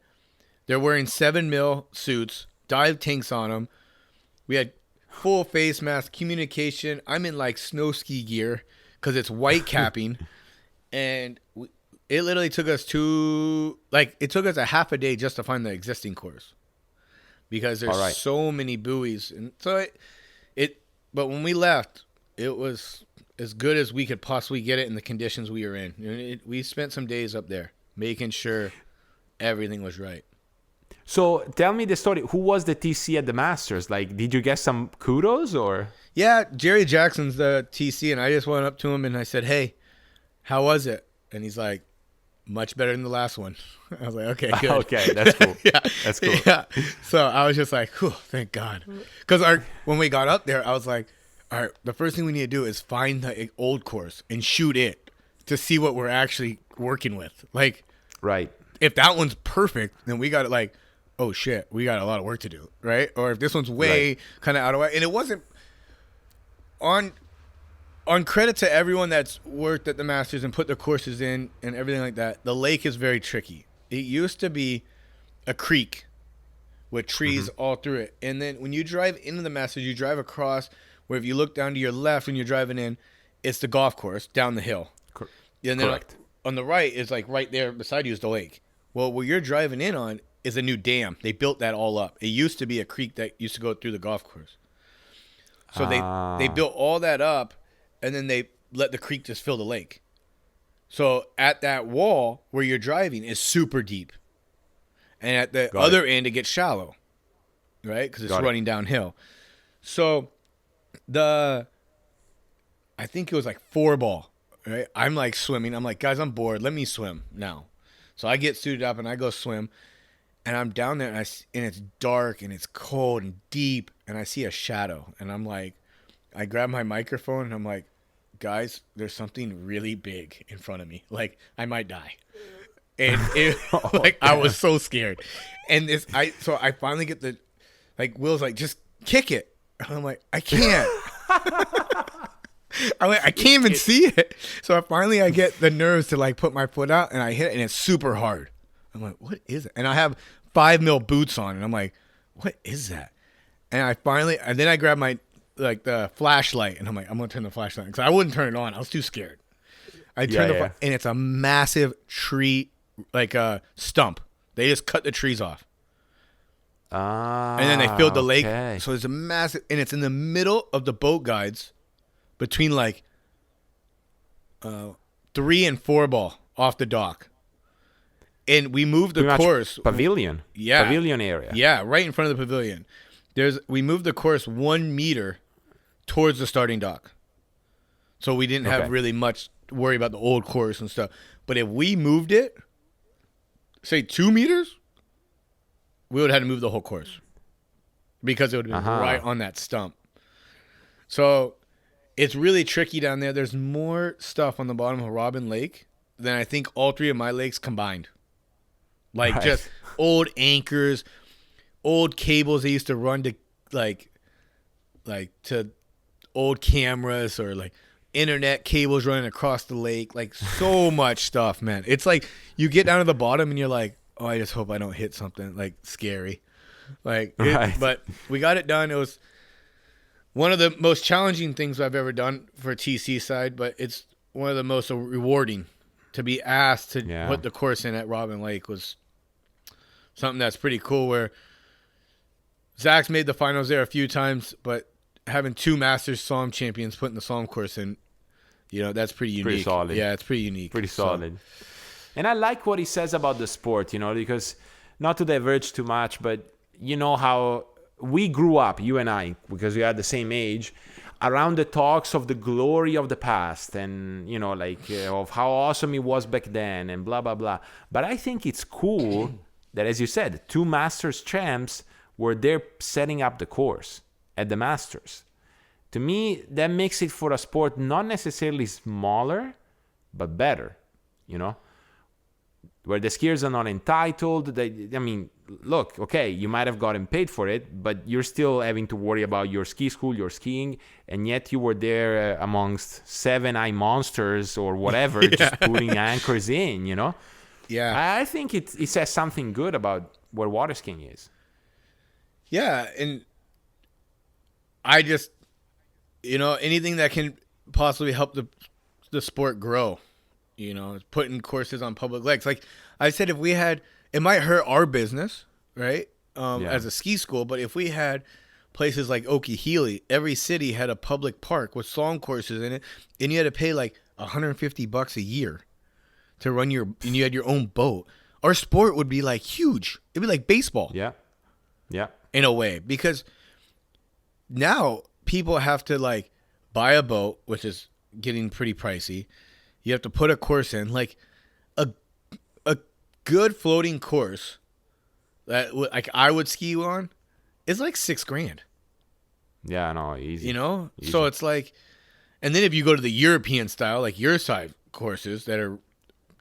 They're wearing 7 mil suits, dive tanks on them. We had full face mask, communication. I'm in like snow ski gear because it's white capping. And it literally took us it took us a half a day just to find the existing course. Because there's so many buoys. And so but when we left, it was as good as we could possibly get it in the conditions we were in. We spent some days up there making sure everything was right. So tell me the story. Who was the TC at the Masters? Like, did you get some kudos or? Yeah, Jerry Jackson's the TC, and I just went up to him and I said, "Hey, how was it?" And he's like, "Much better than the last one." I was like, "Okay, good." Okay, that's cool. Yeah, that's cool. Yeah. So I was just like, "Whew, thank God," because when we got up there, I was like, "All right, the first thing we need to do is find the old course and shoot it to see what we're actually working with. Like, right. If that one's perfect, then we got like, oh shit, we got a lot of work to do, right? Or if this one's way kind of out of way, and it wasn't on credit to everyone that's worked at the Masters and put the courses in and everything like that. The lake is very tricky. It used to be a creek with trees all through it, and then when you drive into the Masters, you drive across. Where if you look down to your left when you're driving in, it's the golf course down the hill. And then Correct. On the right is like right there beside you is the lake. Well, where you're driving in on is a new dam. They built that all up. It used to be a creek that used to go through the golf course. So they built all that up, and then they let the creek just fill the lake. So at that wall where you're driving is super deep. And at the other end, it gets shallow, right? Because it's running downhill. So I think it was like 4-ball, right? I'm like swimming. I'm like, guys, I'm bored. Let me swim now. So I get suited up and I go swim. And I'm down there, and it's dark, and it's cold and deep, and I see a shadow. And I'm like, I grab my microphone, and I'm like, guys, there's something really big in front of me. Like, I might die. And I was so scared. And so I finally get Will's like, just kick it. And I'm like, I can't. I can't even see it. So I get the nerves to like put my foot out, and I hit it, and it's super hard. I'm like, what is it? And I have 5 mil boots on, and I'm like, what is that? And then I grab my the flashlight, and I'm like, I'm gonna turn the flashlight because I wouldn't turn it on. I was too scared. I turned and it's a massive tree, like a stump. They just cut the trees off. And then they filled the lake. So it's a massive, and it's in the middle of the boat guides, between like 3 and 4 ball off the dock. And we moved the course. Pavilion. Yeah. Pavilion area. Yeah, right in front of the pavilion. We moved the course 1 meter towards the starting dock. So we didn't have really much worry about the old course and stuff. But if we moved it, say 2 meters, we would have had to move the whole course. Because it would have been right on that stump. So it's really tricky down there. There's more stuff on the bottom of Robin Lake than I think all 3 of my lakes combined. Like just old anchors, old cables they used to run to like to old cameras, or like internet cables running across the lake. Like so much stuff, man. It's like you get down to the bottom and you're like, oh, I just hope I don't hit something like scary. But we got it done. It was one of the most challenging things I've ever done for TC side, but it's one of the most rewarding. To be asked to put the course in at Robin Lake was something that's pretty cool, where Zach's made the finals there a few times, but having 2 Masters Slalom champions putting the Slalom course in, that's pretty unique. Pretty solid. Yeah, it's pretty unique. Pretty solid. And I like what he says about the sport, because not to diverge too much, but you know how we grew up, you and I, because we are the same age, around the talks of the glory of the past and, of how awesome it was back then and blah, blah, blah. But I think it's cool that, as you said, 2 Masters champs were there setting up the course at the Masters. To me, that makes it for a sport not necessarily smaller, but better, where the skiers are not entitled. look, okay, you might have gotten paid for it, but you're still having to worry about your ski school, your skiing, and yet you were there amongst 7 eye monsters or whatever, just putting anchors in, you know? Yeah. I think it says something good about where water skiing is. Yeah, and I just, anything that can possibly help the sport grow, putting courses on public lakes. Like I said, if we had, it might hurt our business, right? As a ski school, but if we had places like Okehili, every city had a public park with slalom courses in it, and you had to pay like $150 a year to run and you had your own boat. Our sport would be like huge. It'd be like baseball. Yeah. In a way, because now people have to like buy a boat, which is getting pretty pricey. You have to put a course in, like a good floating course that like I would ski on is like $6,000. Yeah, no, easy. Easy. So it's like, and then if you go to the European style, like your side courses that are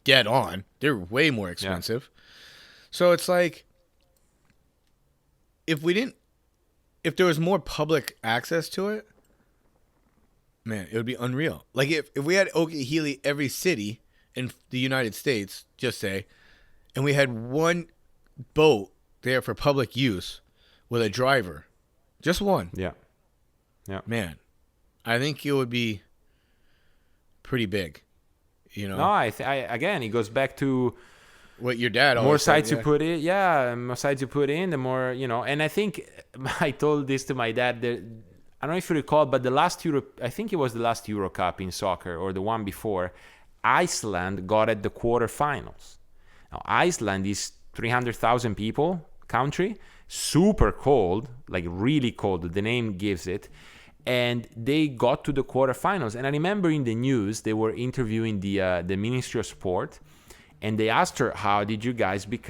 dead on, they're way more expensive. Yeah. So it's like, if there was more public access to it, man, it would be unreal. Like if we had Okehili every city in the United States, just say, and we had one boat there for public use with a driver, just one. Yeah. Man, I think it would be pretty big. No, again, it goes back to what your dad always more said, sides you put in, more sides you put in, the more, and I think I told this to my dad, I don't know if you recall, but I think it was the last Euro Cup in soccer or the one before, Iceland got at the quarterfinals. Now, Iceland is 300,000 people country, super cold, like really cold, the name gives it, and they got to the quarterfinals. And I remember in the news, they were interviewing the Ministry of Sport, and they asked her, how did you guys make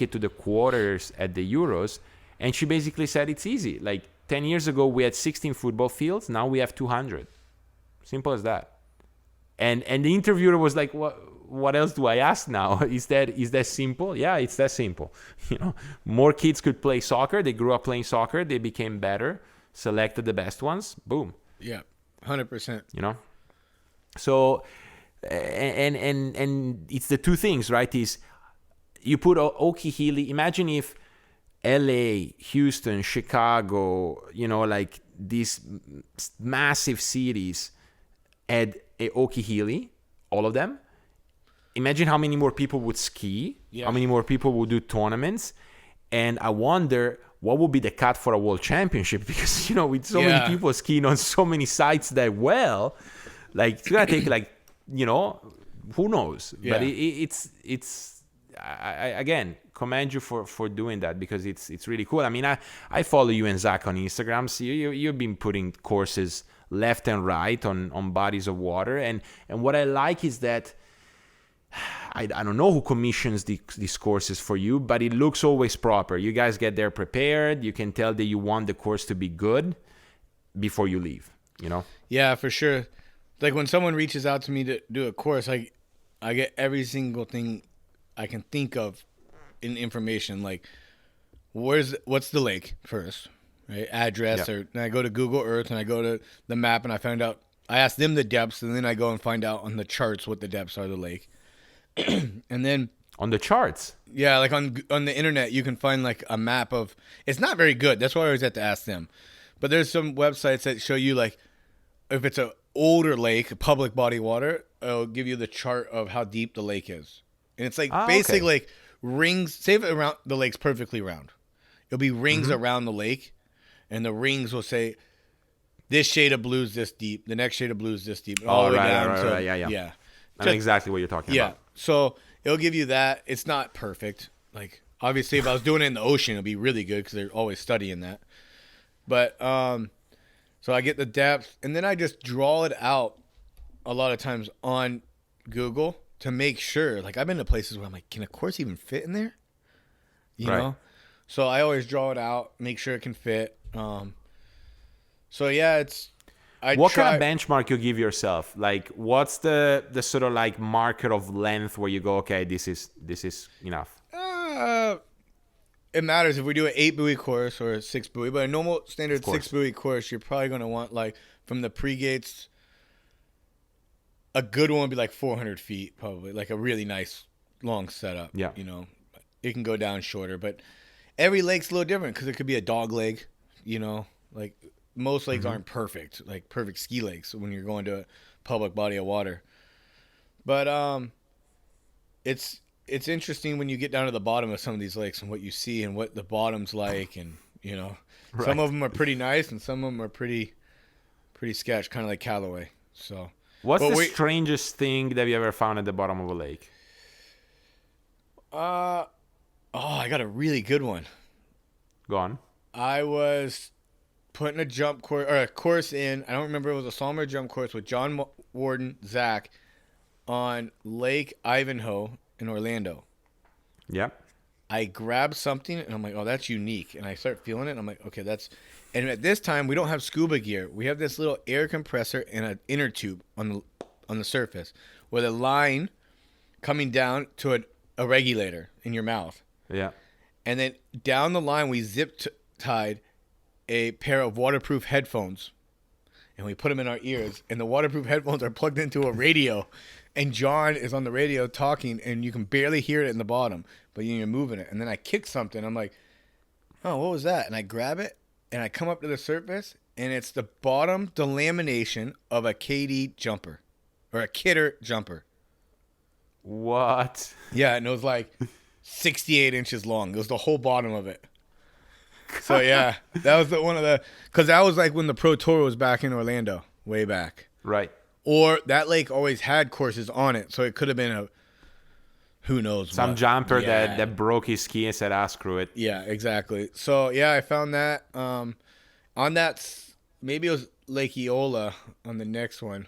it to the quarters at the Euros? And she basically said, it's easy. Like 10 years ago, we had 16 football fields. Now we have 200. Simple as that. And the interviewer was like, what else do I ask now? Is that simple? Yeah, it's that simple. More kids could play soccer. They grew up playing soccer. They became better, selected the best ones. Boom. Yeah, 100%. So... And it's the two things, right? Is you put Okehili. Imagine if LA, Houston, Chicago, like these massive cities had a Okehili, all of them. Imagine how many more people would ski, how many more people would do tournaments, and I wonder what would be the cut for a world championship, because with so many people skiing on so many sites that well, like it's gonna take like. Who knows? Yeah. But it's I again commend you for doing that, because it's really cool. I mean, I follow you and Zach on Instagram. So you've been putting courses left and right on bodies of water, and what I like is that I don't know who commissions these courses for you, but it looks always proper. You guys get there prepared. You can tell that you want the course to be good before you leave. Yeah, for sure. Like when someone reaches out to me to do a course, I get every single thing I can think of in information. Like, what's the lake first, right? Address, or then I go to Google Earth and I go to the map and I ask them the depths, and then I go and find out on the charts what the depths are of the lake. And then on the charts, yeah, like on the internet, you can find like a map of. It's not very good. That's why I always have to ask them. But there's some websites that show you like if it's a older lake, public body water, it'll give you the chart of how deep the lake is. And it's like basically like rings, say if around the lake's perfectly round. It'll be rings around the lake, and the rings will say this shade of blue is this deep, the next shade of blue is this deep. All the way down to, yeah. I know exactly what you're talking about. Yeah. So it'll give you that. It's not perfect. Like obviously if I was doing it in the ocean, it'd be really good because they're always studying that. But so I get the depth, and then I just draw it out a lot of times on Google to make sure. Like I've been to places where I'm like, can a course even fit in there? You know? So I always draw it out, make sure it can fit. So yeah, what kind of benchmark you give yourself? Like what's the sort of like marker of length where you go, okay, this is enough? it matters if we do an 8 buoy course or a 6 buoy, but a normal standard course. 6 buoy course, you're probably going to want like from the pre-gates, a good one would be like 400 feet, probably like a really nice long setup. Yeah. You know, it can go down shorter, but every lake's a little different because it could be a dog leg, you know, like most lakes aren't perfect, like perfect ski lakes when you're going to a public body of water. But it's interesting when you get down to the bottom of some of these lakes and what you see and what the bottom's like, and you know, some of them are pretty nice and some of them are pretty sketch, kind of like Callaway. So, what's the strangest thing that you ever found at the bottom of a lake? I got a really good one. Go on. I was putting a jump course or a course in. I don't remember if it was a slalom or jump course with John Warden, Zach, on Lake Ivanhoe in Orlando. Yep. I grabbed something and I'm like, oh, that's unique. And I start feeling it. And I'm like, okay, that's. And at this time, we don't have scuba gear. We have this little air compressor and an inner tube on the surface with a line coming down to a regulator in your mouth. Yeah. And then down the line, we tied a pair of waterproof headphones. And we put them in our ears. And the waterproof headphones are plugged into a radio. And John is on the radio talking, and you can barely hear it in the bottom, but you're moving it. And then I kick something. I'm like, oh, what was that? And I grab it, and I come up to the surface, and it's the bottom delamination of a KD jumper, or a Kidder jumper. What? Yeah, and it was like 68 inches long. It was the whole bottom of it. So, yeah, that was because that was like when the Pro Tour was back in Orlando, way back. Right. Or that lake always had courses on it, so it could have been who knows some what. jumper that broke his ski and said, screw it. Yeah, exactly. So, yeah, I found that. On that, maybe it was Lake Eola on the next one.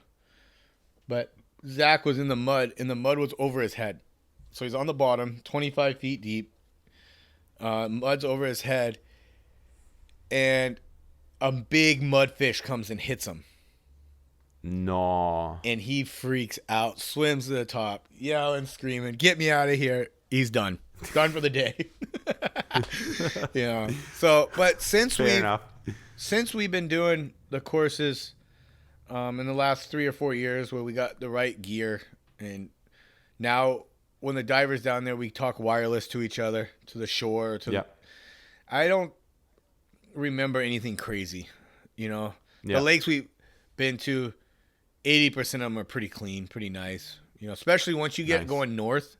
But Zach was in the mud, and the mud was over his head. So he's on the bottom, 25 feet deep. Mud's over his head. And a big mudfish comes and hits him. No. And he freaks out, swims to the top, yelling, screaming, get me out of here. He's done. Done for the day. Yeah. So, but since we've been doing the courses in the last 3 or 4 years where we got the right gear, and now when the diver's down there, we talk wireless to each other, to the shore. I don't remember anything crazy, you know. The lakes we've been to, 80% of them are pretty clean, pretty nice. You know, especially once you get going north.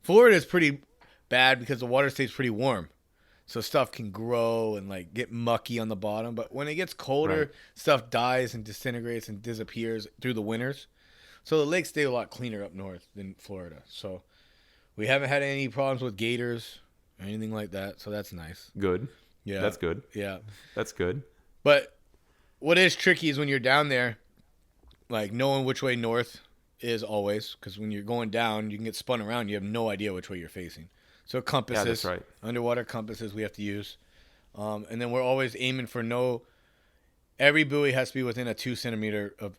Florida is pretty bad because the water stays pretty warm. So stuff can grow and like get mucky on the bottom. But when it gets colder, stuff dies and disintegrates and disappears through the winters. So the lakes stay a lot cleaner up north than Florida. So we haven't had any problems with gators or anything like that. So that's nice. Good. Yeah. That's good. Yeah. That's good. But what is tricky is when you're down there, like knowing which way north is always, because when you're going down, you can get spun around. You have no idea which way you're facing. So compasses, that's right. Underwater compasses we have to use. And then we're always aiming for every buoy has to be within a 2 centimeter of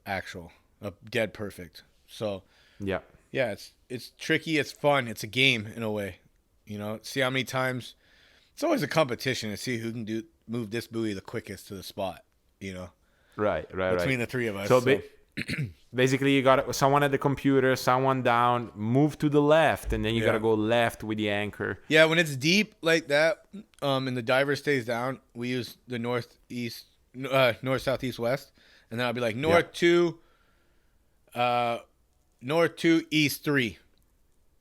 dead perfect. So yeah, it's tricky. It's fun. It's a game in a way, you know, see how many times. It's always a competition to see who can move this buoy the quickest to the spot, you know. Right. Between the three of us. So basically, you got someone at the computer, someone down, move to the left, and then you got to go left with the anchor. Yeah, when it's deep like that, and the diver stays down, we use the north, south, east, west, and then I'll be like north 2, east 3,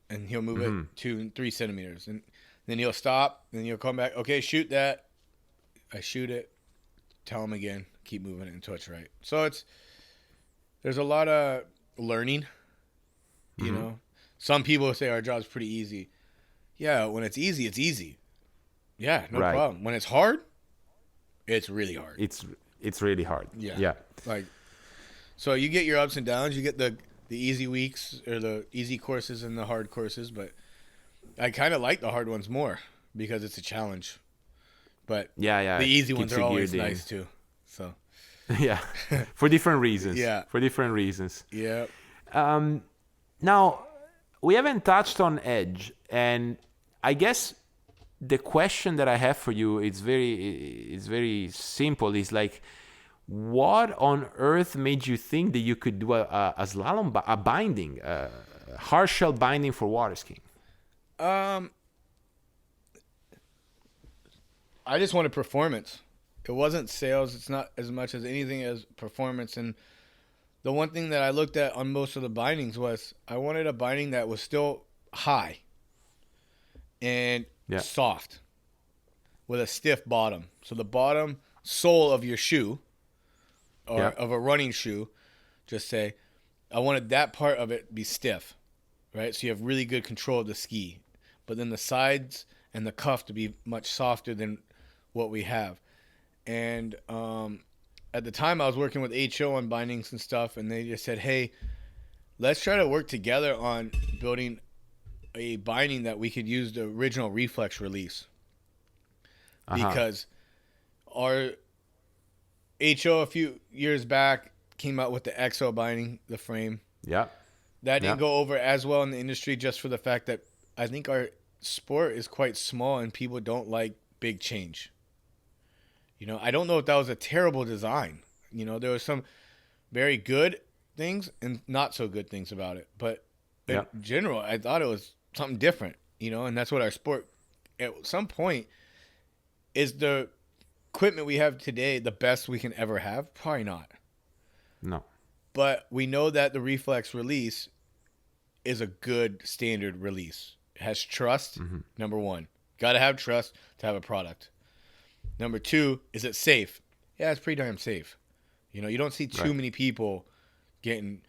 and he'll move it 2 and 3 centimeters, and then he'll stop, and he'll come back. Okay, shoot that. I shoot it. Tell him again. Keep moving it until it's right. So there's a lot of learning, you know. Some people say our job's pretty easy. Yeah, when it's easy, it's easy. Yeah, no problem. When it's hard, it's really hard. It's really hard. Yeah. Like, so you get your ups and downs. You get the easy weeks or the easy courses and the hard courses, but I kind of like the hard ones more because it's a challenge. But the easy ones are always nice too. So yeah, for different reasons. Yeah. Now we haven't touched on edge, and I guess the question that I have for you, it's very simple. It's like, what on earth made you think that you could do a slalom, a binding, hard shell binding for water skiing? I just wanted performance. It wasn't sales. It's not as much as anything as performance. And the one thing that I looked at on most of the bindings was I wanted a binding that was still high and soft with a stiff bottom. So the bottom sole of your shoe or of a running shoe, just say, I wanted that part of it be stiff, right? So you have really good control of the ski. But then the sides and the cuff to be much softer than what we have. And at the time I was working with HO on bindings and stuff, and they just said, hey, let's try to work together on building a binding that we could use the original reflex release. Because our HO a few years back came out with the XO binding, the frame. Yeah. That didn't go over as well in the industry just for the fact that I think our sport is quite small and people don't like big change. You know, I don't know if that was a terrible design. You know, there were some very good things and not so good things about it. But in general, I thought it was something different, you know, and that's what our sport, at some point, is the equipment we have today the best we can ever have? Probably not. No. But we know that the reflex release is a good standard release. It has trust, number one. Got to have trust to have a product. Number two, is it safe? Yeah, it's pretty darn safe. You know, you don't see too many people getting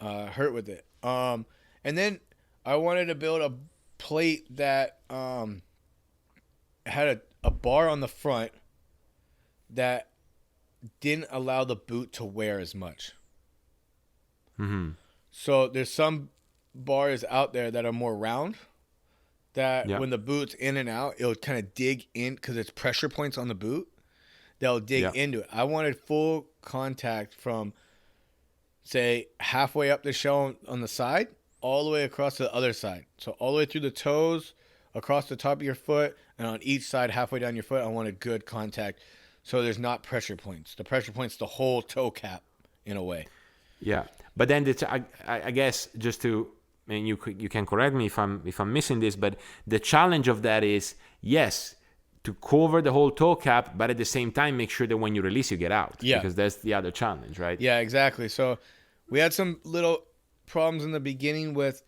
hurt with it. And then I wanted to build a plate that had a bar on the front that didn't allow the boot to wear as much. So there's some bars out there that are more round that when the boot's in and out, it'll kind of dig in because it's pressure points on the boot. They'll dig into it. I wanted full contact from, say, halfway up the shell on the side all the way across to the other side. So all the way through the toes, across the top of your foot, and on each side halfway down your foot, I wanted good contact so there's not pressure points. The pressure point's the whole toe cap in a way. Yeah. But then I guess just to, and you can correct me if I'm missing this, but the challenge of that is, yes, to cover the whole toe cap, but at the same time make sure that when you release you get out. Yeah. Because that's the other challenge, right? Yeah, exactly. So we had some little problems in the beginning with,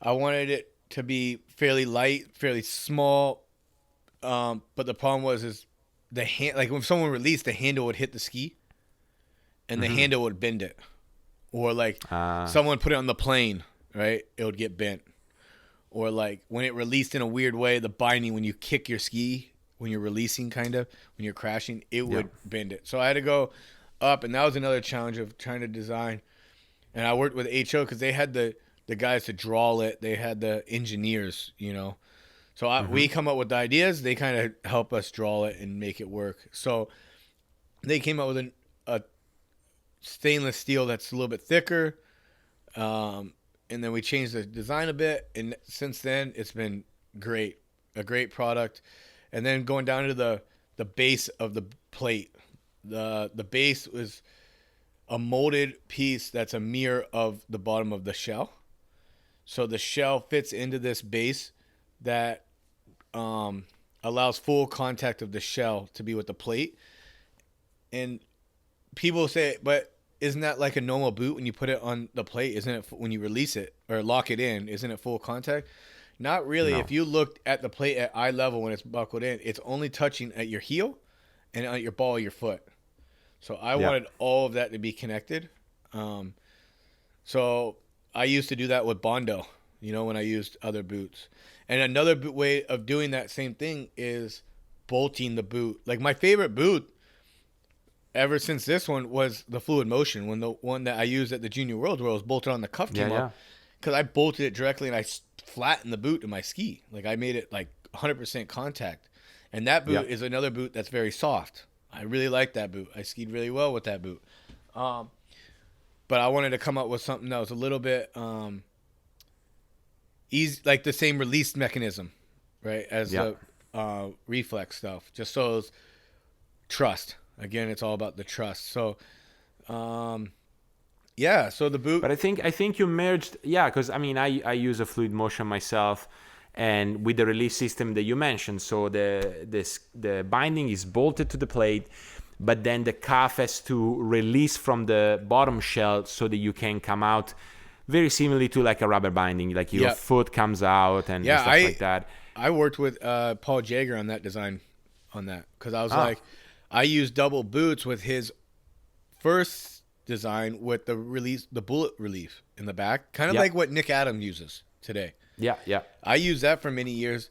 I wanted it to be fairly light, fairly small, but the problem was the hand, like when someone released, the handle would hit the ski and the handle would bend it. Or like someone put it on the plane, right? It would get bent. Or like when it released in a weird way, the binding, when you kick your ski, when you're releasing kind of, when you're crashing, it would bend it. So I had to go up, and that was another challenge of trying to design. And I worked with HO because they had the guys to draw it. They had the engineers, you know. So we come up with the ideas. They kind of help us draw it and make it work. So they came up with a stainless steel that's a little bit thicker. And then we changed the design a bit. And since then, it's been great. A great product. And then going down to the base of the plate. The base was a molded piece that's a mirror of the bottom of the shell. So the shell fits into this base that allows full contact of the shell to be with the plate. And people say, but isn't that like a normal boot when you put it on the plate? Isn't it when you release it or lock it in? Isn't it full contact? Not really. No. If you looked at the plate at eye level when it's buckled in, it's only touching at your heel and at your ball of your foot. So I wanted all of that to be connected. So I used to do that with Bondo, you know, when I used other boots. And another way of doing that same thing is bolting the boot. Like my favorite boot ever since this one was the Fluid Motion, when the one that I used at the Junior Worlds where it was bolted on the cuff came up. Because I bolted it directly and I flattened the boot to my ski. Like I made it like 100% contact. And that boot is another boot that's very soft. I really like that boot. I skied really well with that boot. But I wanted to come up with something that was a little bit easy, like the same release mechanism, right, as the reflex stuff, just so it's trust. Again, it's all about the trust. So, yeah. So the boot. But I think you merged, yeah, because I mean I use a fluid motion myself, and with the release system that you mentioned, so the binding is bolted to the plate, but then the cuff has to release from the bottom shell so that you can come out very similarly to like a rubber binding, like your foot comes out and stuff like that. I worked with Paul Jaeger on that design, on that, because I was like, I used double boots with his first design with the bullet relief in the back, kind of like what Nick Adams uses today. Yeah. I used that for many years,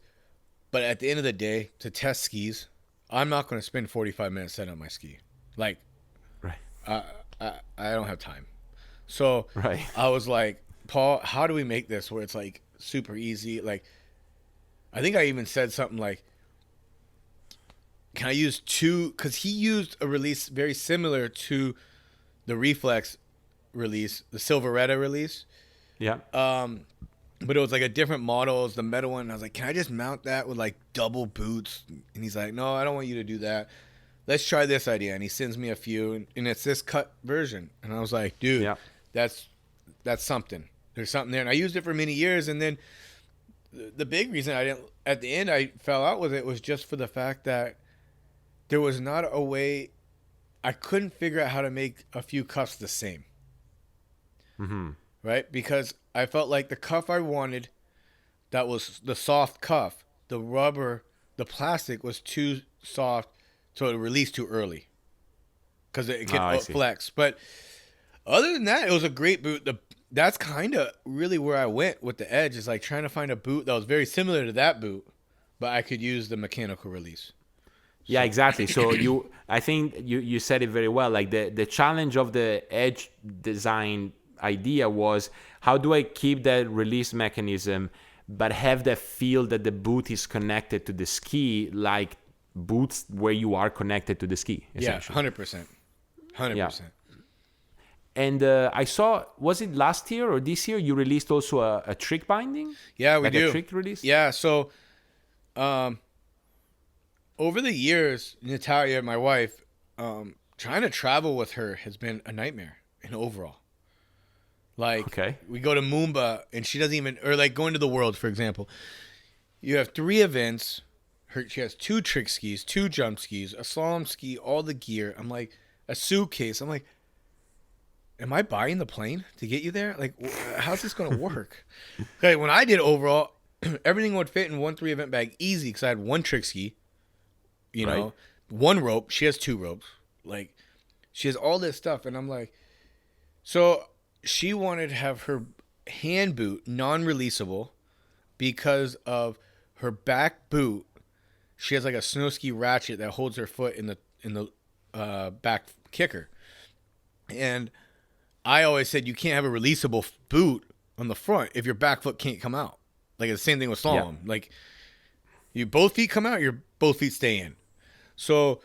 but at the end of the day, to test skis, I'm not going to spend 45 minutes setting up my ski. Like, I don't have time. So I was like, Paul, how do we make this where it's like super easy? Like, I think I even said something like, can I use two? Because he used a release very similar to the Reflex release, the Silveretta release. Yeah. But it was like a different model. It was the metal one. And I was like, can I just mount that with like double boots? And he's like, no, I don't want you to do that. Let's try this idea. And he sends me a few, and it's this cut version. And I was like, dude, that's something. There's something there. And I used it for many years. And then the big reason at the end I fell out with it was just for the fact that there was not a way, I couldn't figure out how to make a few cuffs the same. Mm-hmm. Right? Because I felt like the cuff I wanted, that was the soft cuff, the rubber, the plastic was too soft, so it released too early. Because it can flex. But other than that, it was a great boot. That's kind of really where I went with the Edge, is like trying to find a boot that was very similar to that boot, but I could use the mechanical release. Yeah, exactly. So I think you said it very well. Like the challenge of the Edge design idea was, how do I keep that release mechanism but have that feel that the boot is connected to the ski, like boots where you are connected to the ski, essentially. 100%. Yeah. And I saw, was it last year or this year, you released also a trick binding? Yeah, we do. A trick release? Yeah, so over the years, Natalia, my wife, trying to travel with her has been a nightmare in overall. Like, we go to Moomba, and she doesn't even, or like going to the World, for example. You have 3 events. She has 2 trick skis, 2 jump skis, a slalom ski, all the gear. I'm like, a suitcase. I'm like, am I buying the plane to get you there? Like, how's this going to work? Okay, when I did overall, everything would fit in 1 3-event bag easy, because I had 1 trick ski, you know, 1 rope. She has 2 ropes. Like, she has all this stuff. And I'm like, so she wanted to have her hand boot non-releasable because of her back boot. She has like a snow ski ratchet that holds her foot in the back kicker. And I always said, you can't have a releasable boot on the front if your back foot can't come out. Like, the same thing with slalom. Yeah. Like, you both feet come out, your both feet stay in. So,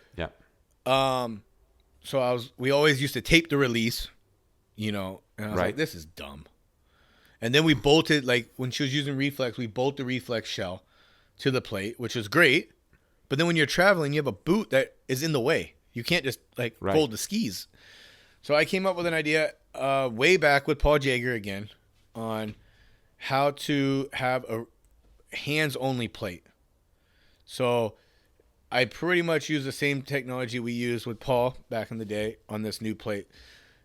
we always used to tape the release, you know, and I was like, this is dumb. And then we bolted, like, when she was using Reflex, we bolt the Reflex shell to the plate, which is great. But then when you're traveling, you have a boot that is in the way. You can't just, like, fold the skis. So I came up with an idea way back with Paul Jaeger again on how to have a hands-only plate. So I pretty much use the same technology we used with Paul back in the day on this new plate.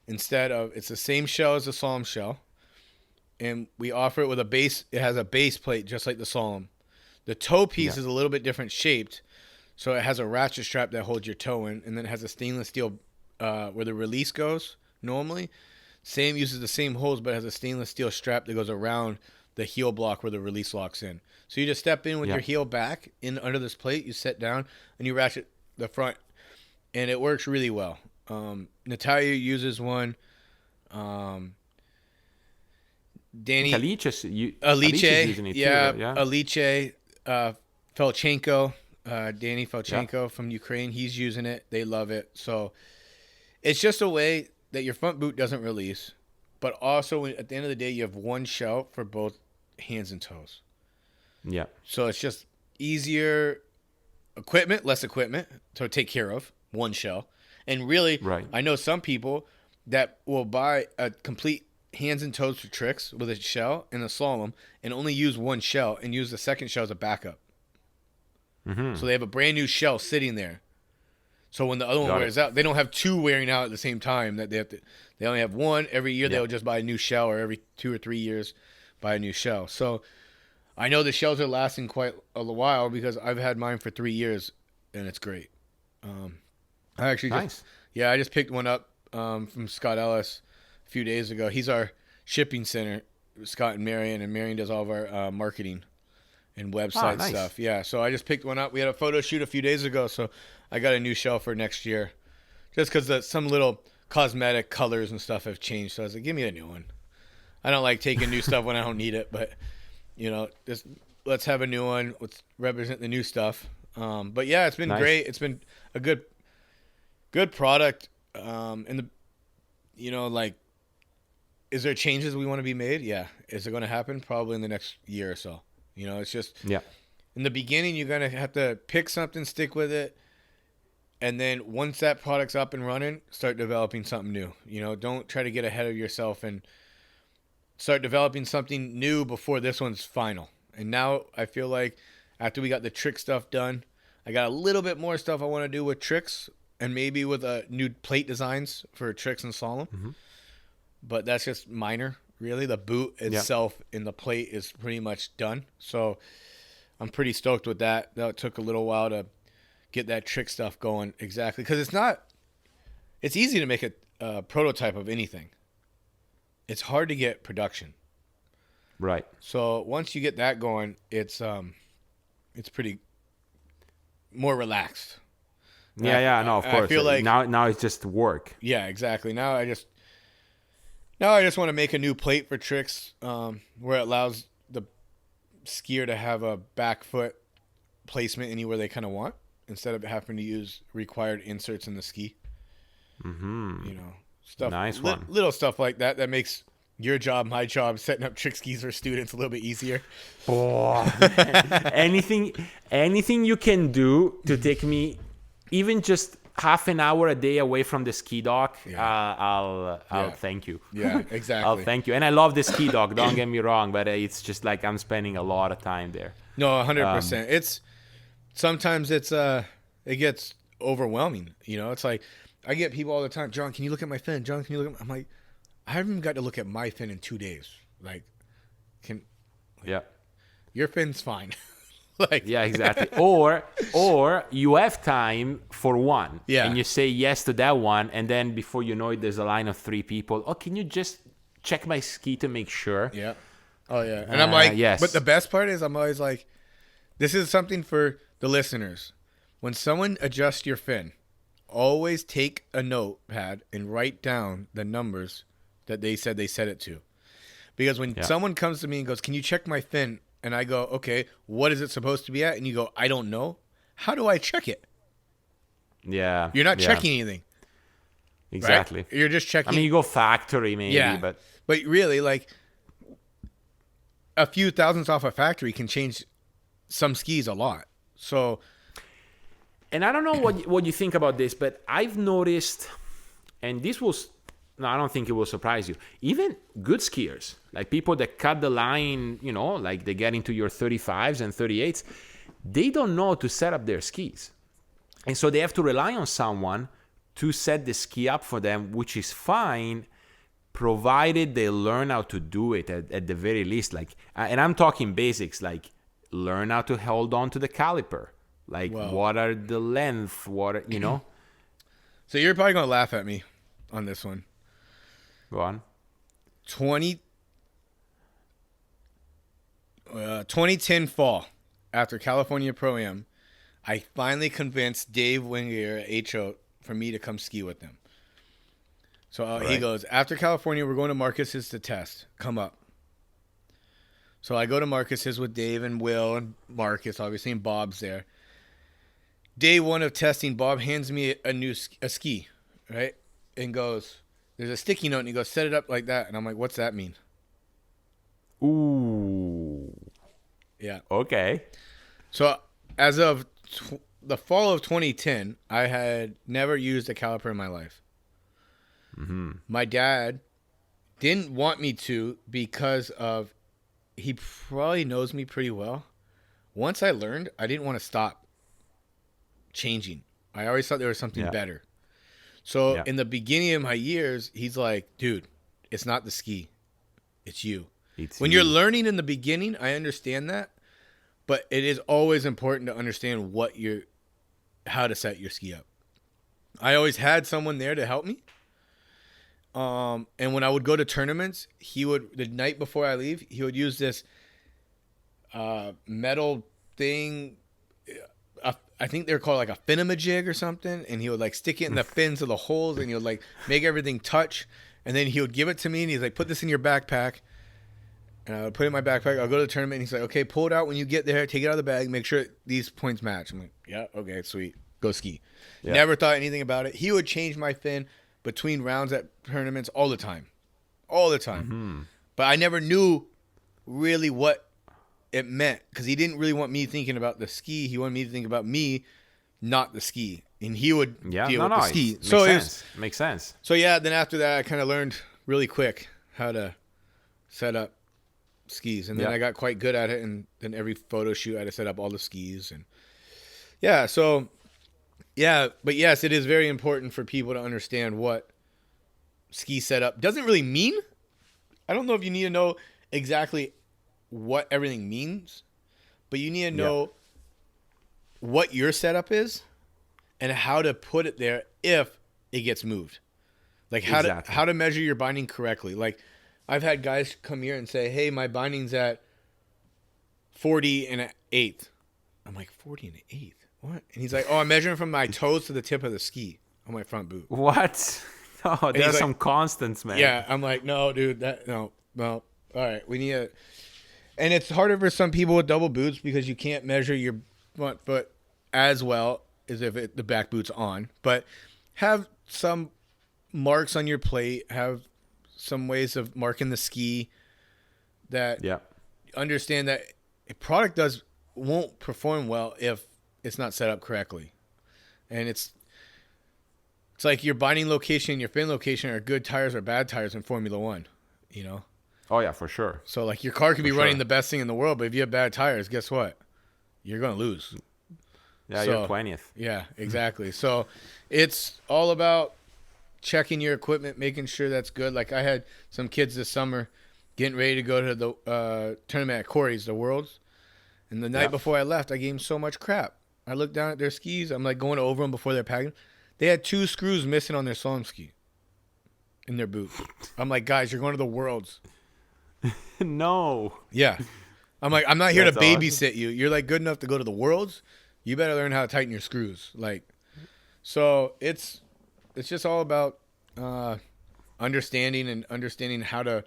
Instead of, it's the same shell as the slalom shell, and we offer it with a base. It has a base plate just like the slalom. The toe piece is a little bit different shaped, so it has a ratchet strap that holds your toe in, and then it has a stainless steel where the release goes normally. Same, uses the same holes, but it has a stainless steel strap that goes around the heel block where the release locks in. So you just step in with your heel back in under this plate, you sit down, and you ratchet the front, and it works really well. Natalia uses one. Danny Alice is using it too, Alice, Felchenko, Danny Felchenko from Ukraine, he's using it. They love it. So it's just a way that your front boot doesn't release, but also at the end of the day, you have one shell for both hands and toes. Yeah. So it's just easier. less equipment to take care of, one shell. And really, Right. I know some people that will buy a complete hands and toes for tricks with a shell and a slalom and only use one shell and use the second shell as a backup. Mm-hmm. So they have a brand new shell sitting there. So when the other one wears out, they don't have two wearing out at the same time. That they only have one. Every year they'll just buy a new shell, or every 2 or 3 years buy a new shell. So I know the shells are lasting quite a while because I've had mine for 3 years and it's great. I actually I just picked one up from Scott Ellis a few days ago. He's our shipping center, Scott and Marion does all of our marketing and website stuff. Yeah, so I just picked one up. We had a photo shoot a few days ago, so I got a new shell for next year. Just because some little cosmetic colors and stuff have changed. So I was like, give me a new one. I don't like taking new stuff when I don't need it, but, just let's have a new one. Let's represent the new stuff. But, yeah, it's been great. It's been a good product. And, is there changes we want to be made? Yeah. Is it going to happen? Probably in the next year or so. It's just in the beginning, you're going to have to pick something, stick with it. And then once that product's up and running, start developing something new. Don't try to get ahead of yourself and start developing something new before this one's final. And now I feel like after we got the trick stuff done, I got a little bit more stuff I want to do with tricks and maybe with new plate designs for tricks and slalom. Mm-hmm. But that's just minor. Really, the boot itself in the plate is pretty much done. So I'm pretty stoked with that. That took a little while to get that trick stuff going exactly. Because it's easy to make a prototype of anything. It's hard to get production. Right. So once you get that going, it's pretty more relaxed. Yeah, no, of course. I feel like now it's just work. Yeah, exactly. Now I just want to make a new plate for tricks where it allows the skier to have a back foot placement anywhere they kind of want instead of having to use required inserts in the ski. Mm-hmm. Stuff. Nice one. Little stuff like that makes your job, my job, setting up trick skis for students a little bit easier. Oh, anything you can do to take me even just half an hour a day away from the ski dock, I'll thank you. Yeah, exactly. I'll thank you. And I love the ski dock, don't get me wrong, but it's just like I'm spending a lot of time there. No, 100%. Sometimes it gets overwhelming. It's like I get people all the time, John, can you look at my fin? John, can you look at I'm like, I haven't even got to look at my fin in 2 days. Your fin's fine. Yeah, exactly. Or you have time for one, and you say yes to that one, and then before you know it, there's a line of 3 people. Oh, can you just check my ski to make sure? Yeah. Oh yeah. And I'm like, yes. But the best part is, I'm always like, this is something for the listeners. When someone adjusts your fin, always take a notepad and write down the numbers that they said they set it to. Because when someone comes to me and goes, can you check my fin? And I go, okay, what is it supposed to be at? And you go, I don't know. How do I check it? Yeah. You're not checking anything. Exactly. Right? You're just checking. I mean, you go factory maybe, but really, like, a few thousands off a factory can change some skis a lot. So, and I don't know what you think about this, but I've noticed, and this was, no, I don't think it will surprise you. Even good skiers, like people that cut the line, like they get into your 35s and 38s, they don't know to set up their skis. And so they have to rely on someone to set the ski up for them, which is fine, provided they learn how to do it at the very least. Like, and I'm talking basics, like learn how to hold on to the caliper. Like, what are the length? So you're probably going to laugh at me on this one. Go on. 2010 fall, after California Pro-Am, I finally convinced Dave Winger at HO for me to come ski with them. So he goes, after California, we're going to Marcus's to test. Come up. So I go to Marcus's with Dave and Will and Marcus, obviously, and Bob's there. Day one of testing, Bob hands me a ski, right? And goes, there's a sticky note, and he goes, set it up like that. And I'm like, what's that mean? Ooh. Yeah. Okay. So as of the fall of 2010, I had never used a caliper in my life. Mm-hmm. My dad didn't want me to because of, he probably knows me pretty well. Once I learned, I didn't want to stop changing. I always thought there was something better. So in the beginning of my years, he's like, dude, it's not the ski. It's you. When you're learning in the beginning, I understand that. But it is always important to understand how to set your ski up. I always had someone there to help me. And when I would go to tournaments, the night before I leave, he would use this metal thing. I think they're called like a finamajig or something. And he would like stick it in the fins of the holes and he would like make everything touch. And then he would give it to me and he's like, put this in your backpack. And I would put it in my backpack. I'll go to the tournament. And he's like, okay, pull it out when you get there. Take it out of the bag. Make sure these points match. I'm like, yeah, okay, sweet. Go ski. Yeah. Never thought anything about it. He would change my fin between rounds at tournaments all the time. All the time. Mm-hmm. But I never knew really what it meant because he didn't really want me thinking about the ski. He wanted me to think about me, not the ski. And he would deal with the ski. Makes sense. So, yeah, then after that, I kind of learned really quick how to set up skis, and then I got quite good at it, and then every photo shoot I had to set up all the skis, and but yes, it is very important for people to understand what ski setup doesn't really mean. I don't know if you need to know exactly what everything means, but you need to know what your setup is and how to put it there if it gets moved, like how to measure your binding correctly. Like I've had guys come here and say, hey, my binding's at 40 and an eighth. I'm like, 40 and an eighth? What? And he's like, oh, I'm measuring from my toes to the tip of the ski on my front boot. What? No, there's some constants, man. Yeah, I'm like, no, dude, no. All right, we need a... And it's harder for some people with double boots because you can't measure your front foot as well as if the back boot's on. But have some marks on your plate, have some ways of marking the ski that understand that a product won't perform well if it's not set up correctly. And it's like your binding location and your fin location are good tires or bad tires in Formula One, you know? Oh yeah, for sure. So like your car could be running the best thing in the world, but if you have bad tires, guess what? You're going to lose. Yeah, you're 20th. Yeah, exactly. So it's all about checking your equipment, making sure that's good. Like I had some kids this summer getting ready to go to the tournament at Corey's, the Worlds. And the night before I left, I gave them so much crap. I looked down at their skis. I'm like going over them before they're packing. They had 2 screws missing on their slalom ski in their boot. I'm like, guys, you're going to the Worlds. No. Yeah. I'm like, I'm not here to babysit you. You're like good enough to go to the Worlds. You better learn how to tighten your screws. Like, so it's just all about understanding how to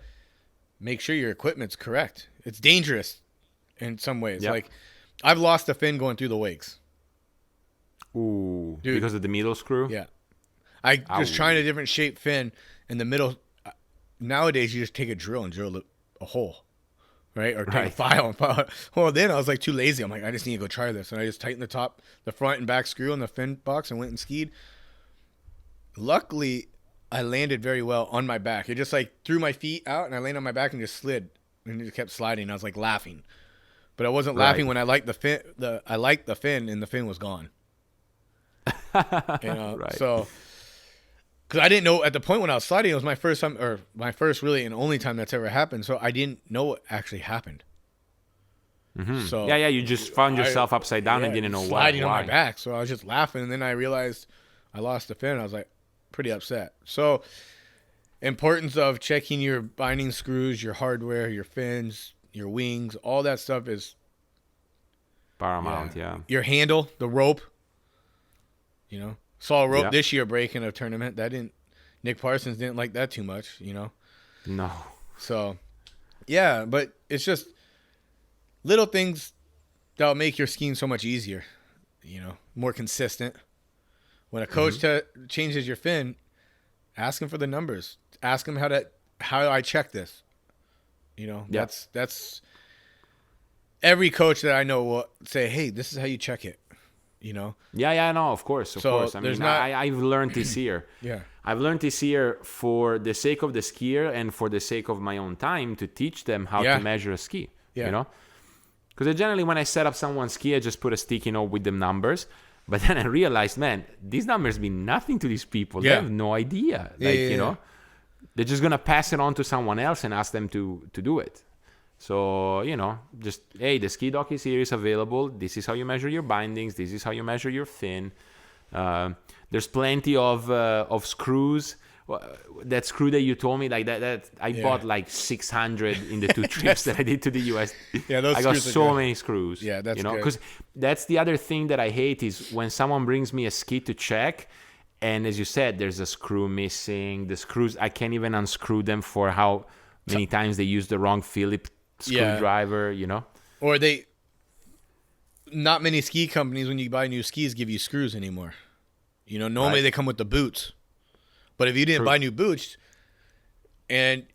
make sure your equipment's correct. It's dangerous in some ways. Yep. Like, I've lost a fin going through the wakes. Ooh, dude, because of the middle screw? Yeah. I was trying a different shape fin in the middle. Nowadays, you just take a drill and drill a hole, right? Or take a file and file. Well, then I was like too lazy. I'm like, I just need to go try this. And I just tightened the front and back screw in the fin box and went and skied. Luckily, I landed very well on my back. It just like threw my feet out and I landed on my back and just slid and it just kept sliding. I was like laughing, but I wasn't laughing when I liked the fin. I liked the fin and the fin was gone. You know, so because I didn't know at the point when I was sliding, it was my first time or my first really and only time that's ever happened. So I didn't know what actually happened. Mm-hmm. So you just found yourself upside down and didn't know sliding why. On my back. So I was just laughing, and then I realized I lost the fin. I was like pretty upset. So importance of checking your binding screws, your hardware, your fins, your wings, all that stuff is paramount. Yeah. Your handle, the rope. You know, saw a rope this year break in a tournament. Nick Parsons didn't like that too much, you know? No. So, yeah, but it's just little things that'll make your skiing so much easier, you know, more consistent. When a coach changes your fin, ask him for the numbers. Ask him how do I check this? You know, that's every coach that I know will say, hey, this is how you check it. you know? Yeah, no, of course. I there's mean, not... I've learned this year. Yeah. I've learned this year for the sake of the skier and for the sake of my own time to teach them how to measure a ski, you know? Because generally when I set up someone's ski, I just put a sticky note with the numbers. But then I realized, man, these numbers mean nothing to these people. They have no idea. You know, they're just going to pass it on to someone else and ask them to do it. So, you know, just, hey, the ski dock is here, is available. This is how you measure your bindings. This is how you measure your fin. There's plenty of screws. That screw that you told me, like that I bought like 600 in the 2 trips that I did to the US. Yeah, those I got screws so many screws. Yeah, that's, you know, good. Because that's the other thing that I hate is when someone brings me a ski to check, and as you said, there's a screw missing. The screws, I can't even unscrew them for how many times they use the wrong Phillips screwdriver. You know, or not many ski companies when you buy new skis give you screws anymore. You know, normally they come with the boots. But if you didn't buy new boots and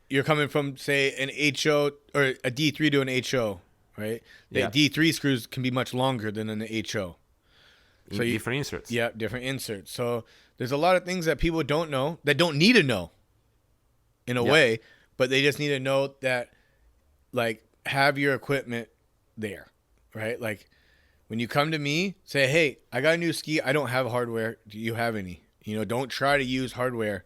you're coming from, say, an HO or a D3 to an HO, right? The D3 screws can be much longer than an HO. So different inserts. Yeah, different inserts. So there's a lot of things that people don't know, that don't need to know in a way, but they just need to know that, like, have your equipment there, right? Like, when you come to me, say, hey, I got a new ski. I don't have hardware. Do you have any? You know, don't try to use hardware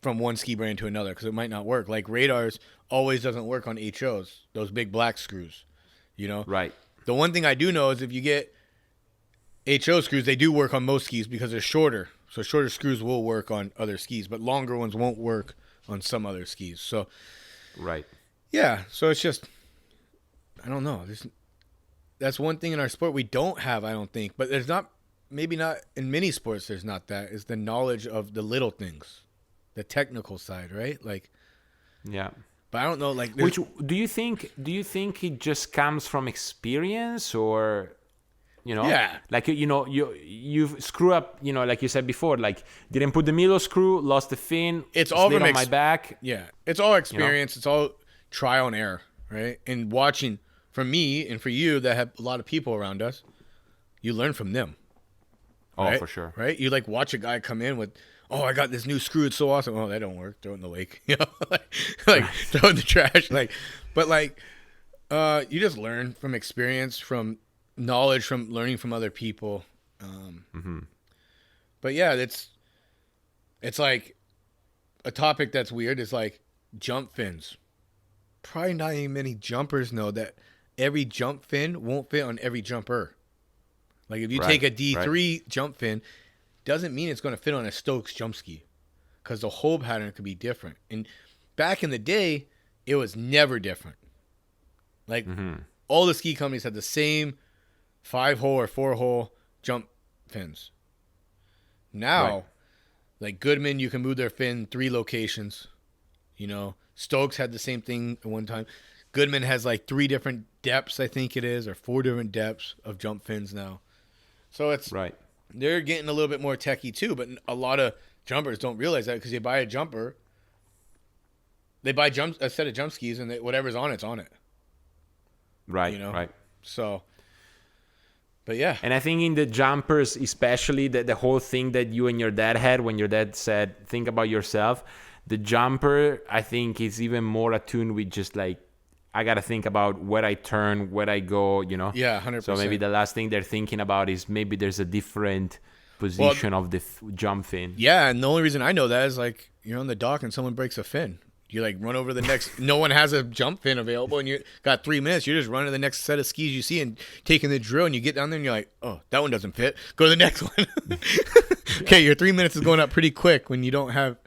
from one ski brand to another because it might not work. Like radars always doesn't work on HOs, those big black screws, you know? Right. The one thing I do know is if you get HO screws, they do work on most skis because they're shorter. So shorter screws will work on other skis, but longer ones won't work on some other skis. So, yeah. So it's just, I don't know. That's one thing in our sport we don't have, I don't think. But there's not, maybe not in many sports, there's not that, is the knowledge of the little things, the technical side, right? Like, yeah. But I don't know, like, which do you think it just comes from experience, or, you know, like, you know, you screw up, you know, like you said before, like didn't put the Milo screw, lost the fin, it's all on my back. Yeah, it's all experience, you know? It's all trial and error, right? And watching from me and for you that have a lot of people around us, you learn from them. Oh, right? for sure. Right? You like watch a guy come in with, oh, I got this new screw. It's so awesome. Oh, that don't work. Throw it in the lake. You know, like throw it in the trash. Like, but like, you just learn from experience, from knowledge, from learning from other people. But yeah, it's like a topic that's weird. It's like jump fins. Probably not even many jumpers know that every jump fin won't fit on every jumper. Like if you take a D3 jump fin, doesn't mean it's going to fit on a Stokes jump ski because the hole pattern could be different. And back in the day, it was never different. Like all the ski companies had the same 5-hole or 4-hole jump fins. Now, like Goodman, you can move their fin 3 locations. You know, Stokes had the same thing at one time. Goodman has like 3 different depths, I think it is, or 4 different depths of jump fins now. So it's they're getting a little bit more techie too, but a lot of jumpers don't realize that because they buy a jumper, they buy a set of jump skis, and whatever's on it's on it. Right. You know? Right. So, but yeah. And I think in the jumpers, especially the whole thing that you and your dad had when your dad said, think about yourself, the jumper, I think, is even more attuned with just like, I got to think about where I turn, where I go, you know? Yeah, 100%. So maybe the last thing they're thinking about is maybe there's a different position of the jump fin. Yeah, and the only reason I know that is like you're on the dock and someone breaks a fin. You like run over the next, no one has a jump fin available and you got 3 minutes. You're just running to the next set of skis you see and taking the drill and you get down there and you're like, oh, that one doesn't fit. Go to the next one. Okay, your 3 minutes is going up pretty quick when you don't have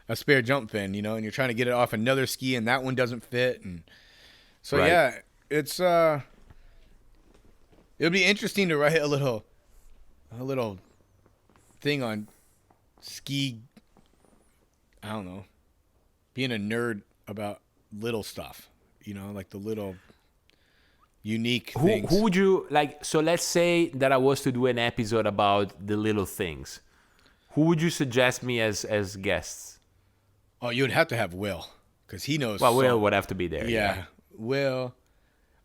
a spare jump fin, you know, and you're trying to get it off another ski and that one doesn't fit. And so, yeah, it's, it'll be interesting to write a little thing on ski, I don't know, being a nerd about little stuff, you know, like the little unique things. Who would you like? So let's say that I was to do an episode about the little things. Who would you suggest me as guests? Oh, you would have to have Will because he knows. Well, Will would have to be there. Yeah. Will.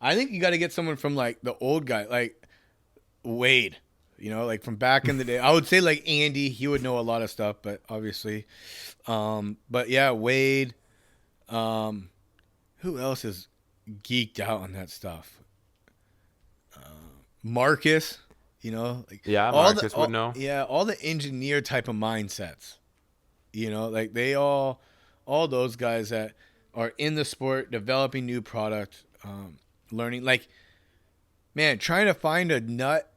I think you got to get someone from like the old guy. Like Wade, like from back in the day. I would say like Andy, he would know a lot of stuff, but obviously, but yeah, Wade. Who else is geeked out on that stuff? Marcus, like Yeah, all Marcus would know. yeah, all the engineer type of mindsets, like they all those guys that are in the sport, developing new product, learning, like, man, trying to find a nut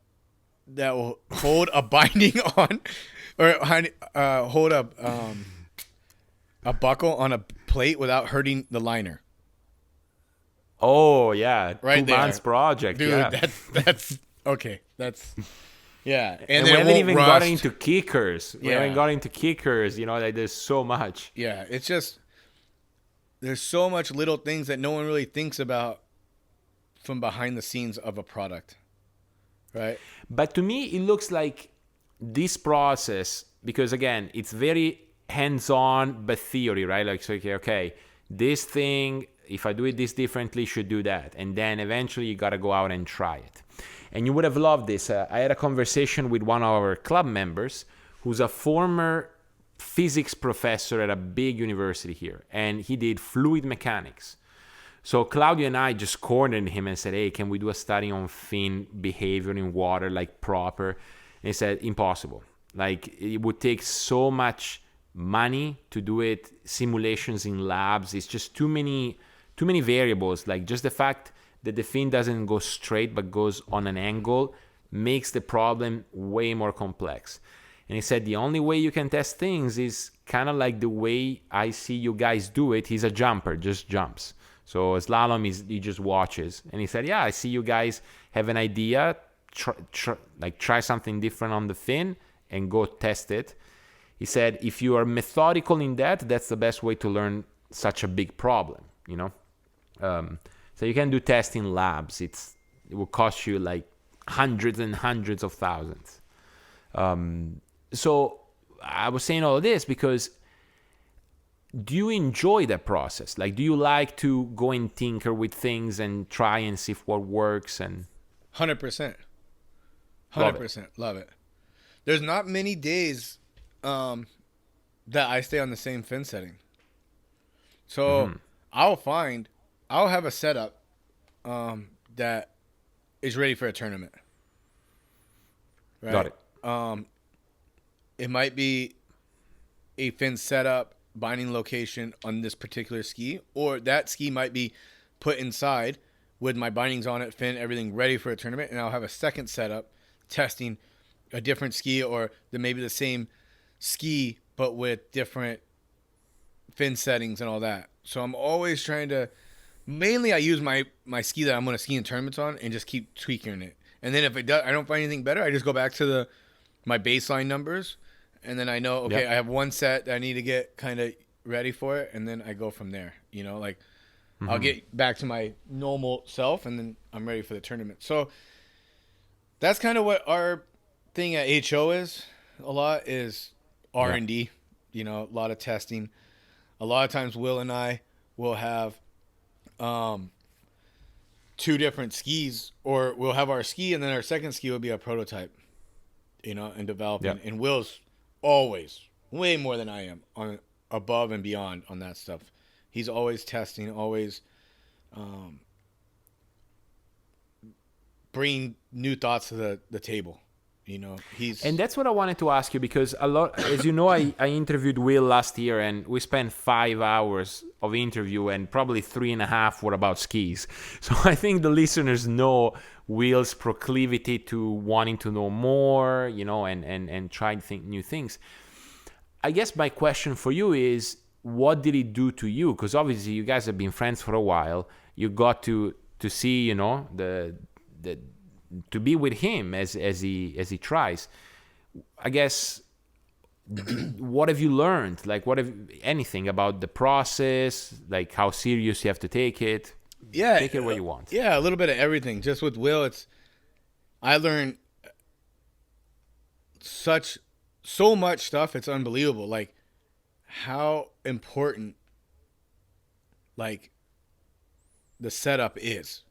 that will hold a binding on, or hold a buckle on a plate without hurting the liner. Oh yeah, Right 2 months there. project, Dude, yeah. that's okay. That's yeah, And then we it haven't won't even rust. gotten into kickers. We Yeah. haven't gotten into kickers. Like there's so much. Yeah, it's just there's so much little things that no one really thinks about from behind the scenes of a product, right? But to me, it looks like this process, because again, it's very hands-on, but theory, right? Like, so, okay, this thing, if I do it this differently, should do that. And then eventually you got to go out and try it. And you would have loved this. I had a conversation with one of our club members who's a former physics professor at a big university here. And he did fluid mechanics. So Claudio and I just cornered him and said, hey, can we do a study on fin behavior in water, like proper? And he said, impossible. Like, it would take so much money to do it, simulations in labs. It's just too many variables. Like, just the fact that the fin doesn't go straight but goes on an angle makes the problem way more complex. And he said, the only way you can test things is kind of like the way I see you guys do it. He's a jumper, just jumps. So slalom he just watches. And he said, yeah, I see you guys have an idea, try something different on the fin and go test it. He said, if you are methodical in that, that's the best way to learn such a big problem, So you can do tests in labs. It will cost you like hundreds and hundreds of thousands. So I was saying all of this because do you enjoy that process? Like, do you like to go and tinker with things and try and see if what works? And 100%. 100%. Love it. There's not many days that I stay on the same fin setting. So I'll have a setup that is ready for a tournament. Right? Got it. It might be a fin setup, binding location on this particular ski, or that ski might be put inside with my bindings on it, fin, everything ready for a tournament, and I'll have a second setup testing a different ski, or maybe the same ski but with different fin settings and all that. So I'm always trying to, mainly I use my ski that I'm going to ski in tournaments on and just keep tweaking it. And then if it does, I don't find anything better, I just go back to my baseline numbers. And then I know, okay, yep, I have one set that I need to get kind of ready for it. And then I go from there, I'll get back to my normal self and then I'm ready for the tournament. So that's kind of what our thing at HO is. A lot is R&D, a lot of testing. A lot of times Will and I will have two different skis, or we'll have our ski and then our second ski will be a prototype, and developing. Yep. And Will's always way more than I am on above and beyond on that stuff. He's always testing, always bringing new thoughts to the table. And that's what I wanted to ask you, because a lot, as you know, I interviewed Will last year and we spent 5 hours of interview and probably 3.5 were about skis. So I think the listeners know Will's proclivity to wanting to know more, and try new things. I guess my question for you is, what did it do to you? Because obviously you guys have been friends for a while. You got to see, the to be with him as he tries. I guess, what have you learned? Like, anything about the process? Like, how serious you have to take it? Yeah, take it where you want. Yeah, a little bit of everything. Just with Will, I learned so much stuff. It's unbelievable. Like, how important, like, the setup is.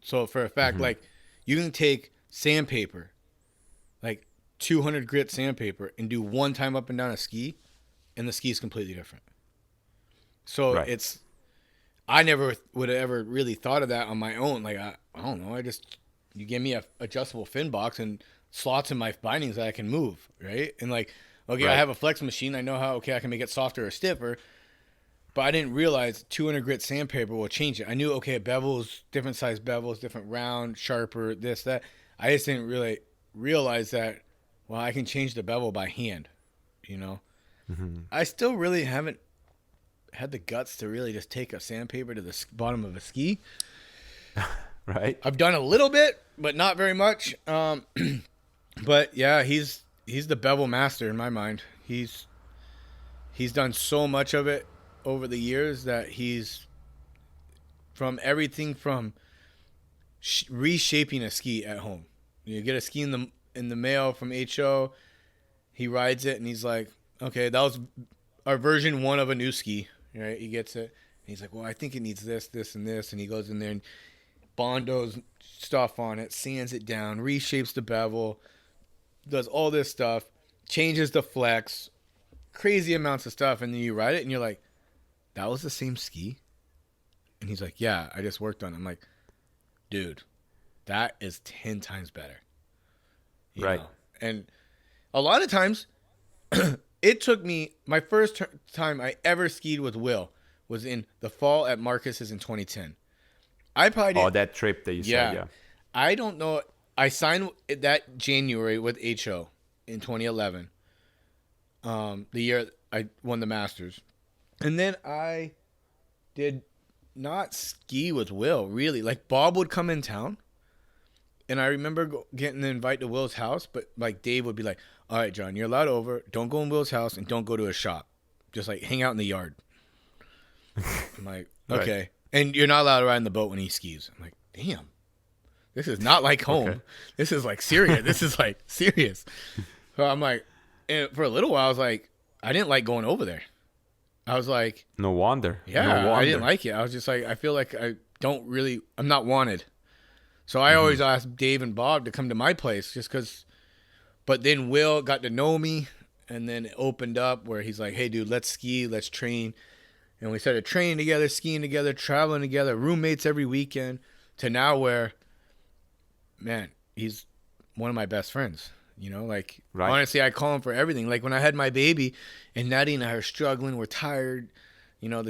So for a fact, like, you can take sandpaper, like 200 grit sandpaper, and do one time up and down a ski, and the ski is completely different. So Right. I never would have ever really thought of that on my own. Like, I don't know. You give me a adjustable fin box and slots in my bindings that I can move, right? And like, okay, I Right. have a flex machine. I know how, okay, I can make it softer or stiffer, but I didn't realize 200 grit sandpaper will change it. I knew, okay, bevels, different size bevels, different round, sharper, this, that. I just didn't really realize that, well, I can change the bevel by hand, you know? Hmm. I still really haven't had the guts to really just take a sandpaper to the bottom of a ski. Right. I've done a little bit, but not very much. But yeah, he's the bevel master in my mind. He's done so much of it over the years that he's from everything from reshaping a ski at home. You get a ski in the mail from HO, he rides it and he's like, okay, that was our version 1 of a new ski, right? He gets it. And he's like, well, I think it needs this, this, and this. And he goes in there and Bondo's stuff on it, sands it down, reshapes the bevel, does all this stuff, changes the flex, crazy amounts of stuff. And then you ride it and you're like, that was the same ski? And he's like, yeah, I just worked on it. I'm like, dude, that is 10 times better. You Right. know? And a lot of times, it took me, my first time I ever skied with Will was in the fall at Marcus's in 2010. I probably Oh, didn't, that trip that you said, yeah. yeah. I don't know. I signed that January with HO in 2011, the year I won the Masters. And then I did not ski with Will, really. Like, Bob would come in town. And I remember getting the invite to Will's house, but like Dave would be like, all right, John, you're allowed over. Don't go in Will's house and don't go to his shop. Just like hang out in the yard. I'm like, Right. okay. And you're not allowed to ride in the boat when he skis. I'm like, damn, this is not like home. Okay. This is like serious. This is like serious. So I'm like, and for a little while, I was like, I didn't like going over there. I was like, No wonder. yeah, No wonder. I didn't like it. I was just like, I feel like I'm not wanted. So I always asked Dave and Bob to come to my place just because. But then Will got to know me, and then it opened up where he's like, hey, dude, let's ski, let's train. And we started training together, skiing together, traveling together, roommates every weekend, to now where, man, he's one of my best friends. You know, like, Right. honestly, I call him for everything. Like, when I had my baby, and Natty and I are struggling, we're tired. You know,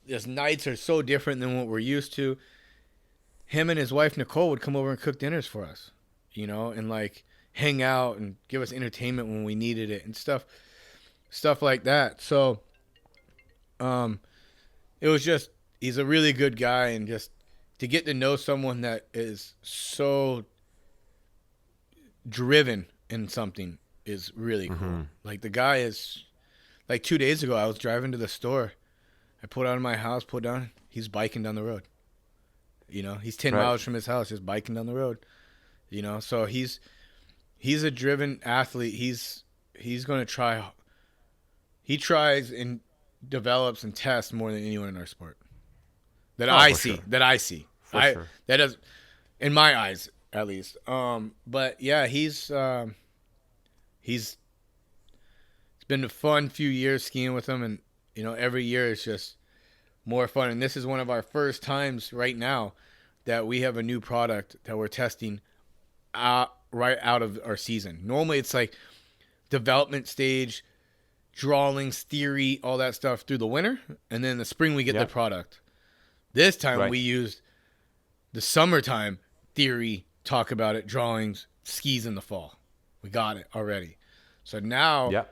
these nights are so different than what we're used to. Him and his wife, Nicole, would come over and cook dinners for us, you know, and, like, hang out and give us entertainment when we needed it and stuff like that. So, it was just, he's a really good guy, and just to get to know someone that is so driven in something is really cool. Like, the guy is, like, 2 days ago, I was driving to the store. I pulled out of my house, pulled down, he's biking down the road. You know, he's 10 Right. miles from his house, just biking down the road. You know, so he's a driven athlete. He's going to try. He tries and develops and tests more than anyone in our sport. That Oh, I for see. sure. That I see. For sure. That is, in my eyes, at least. But yeah, it's been a fun few years skiing with him, and you know, every year it's just more fun. And this is one of our first times right now that we have a new product that we're testing right out of our season. Normally it's like development stage, drawings, theory, all that stuff through the winter, and then in the spring we get Yeah. the product. This time Right. we used the summertime theory, talk about it, drawings, skis in the fall. We got it already. So now Yeah.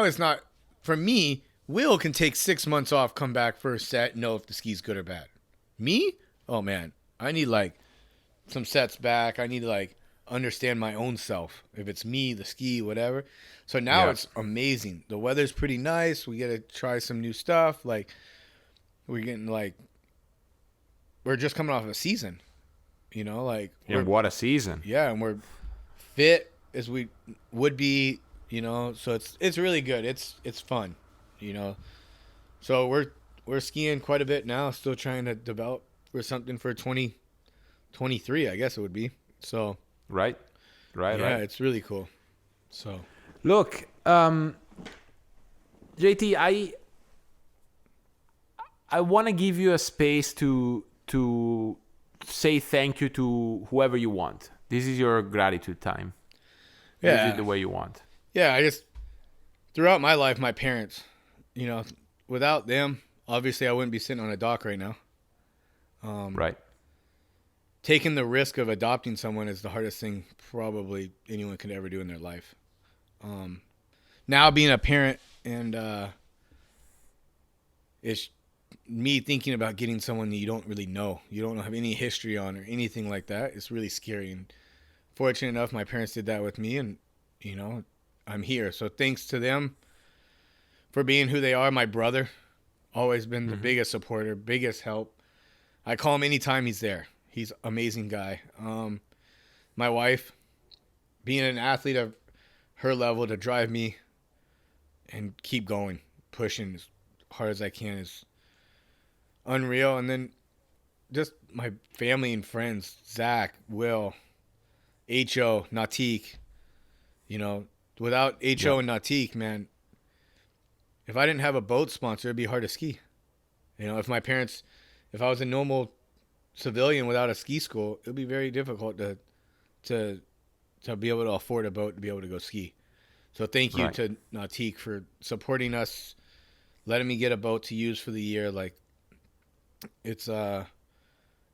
it's not, for me, Will can take 6 months off, come back first set, know if the ski's good or bad. Me? Oh man, I need like some sets back. I need to like understand my own self. If it's me, the ski, whatever. So now Yeah. it's amazing. The weather's pretty nice. We get to try some new stuff. Like, we're just coming off a season, you know, like, And what a season. yeah, and we're fit as we would be, you know, so it's really good. It's fun, you know. So we're skiing quite a bit now, still trying to develop for something for 2023, I guess it would be. So Right. Yeah, it's really cool. So Look, JT, I want to give you a space to say thank you to whoever you want. This is your gratitude time. Use it the way you want. Yeah, throughout my life, my parents, without them, obviously I wouldn't be sitting on a dock right now. Right. Taking the risk of adopting someone is the hardest thing probably anyone could ever do in their life. Now being a parent and it's me thinking about getting someone that you don't really know, you don't have any history on or anything like that. It's really scary. And fortunate enough, my parents did that with me, and I'm here. So thanks to them for being who they are. My brother, always been the biggest supporter, biggest help. I call him anytime he's there. He's an amazing guy. My wife, being an athlete of her level to drive me and keep going, pushing as hard as I can is unreal. And then just my family and friends, Zach, Will, H.O., Natik. Without H.O. and Natik, man, if I didn't have a boat sponsor, it'd be hard to ski. If I was a normal civilian without a ski school, it'd be very difficult to be able to afford a boat to be able to go ski. So thank you to Natik for supporting us, letting me get a boat to use for the year. Like, it's and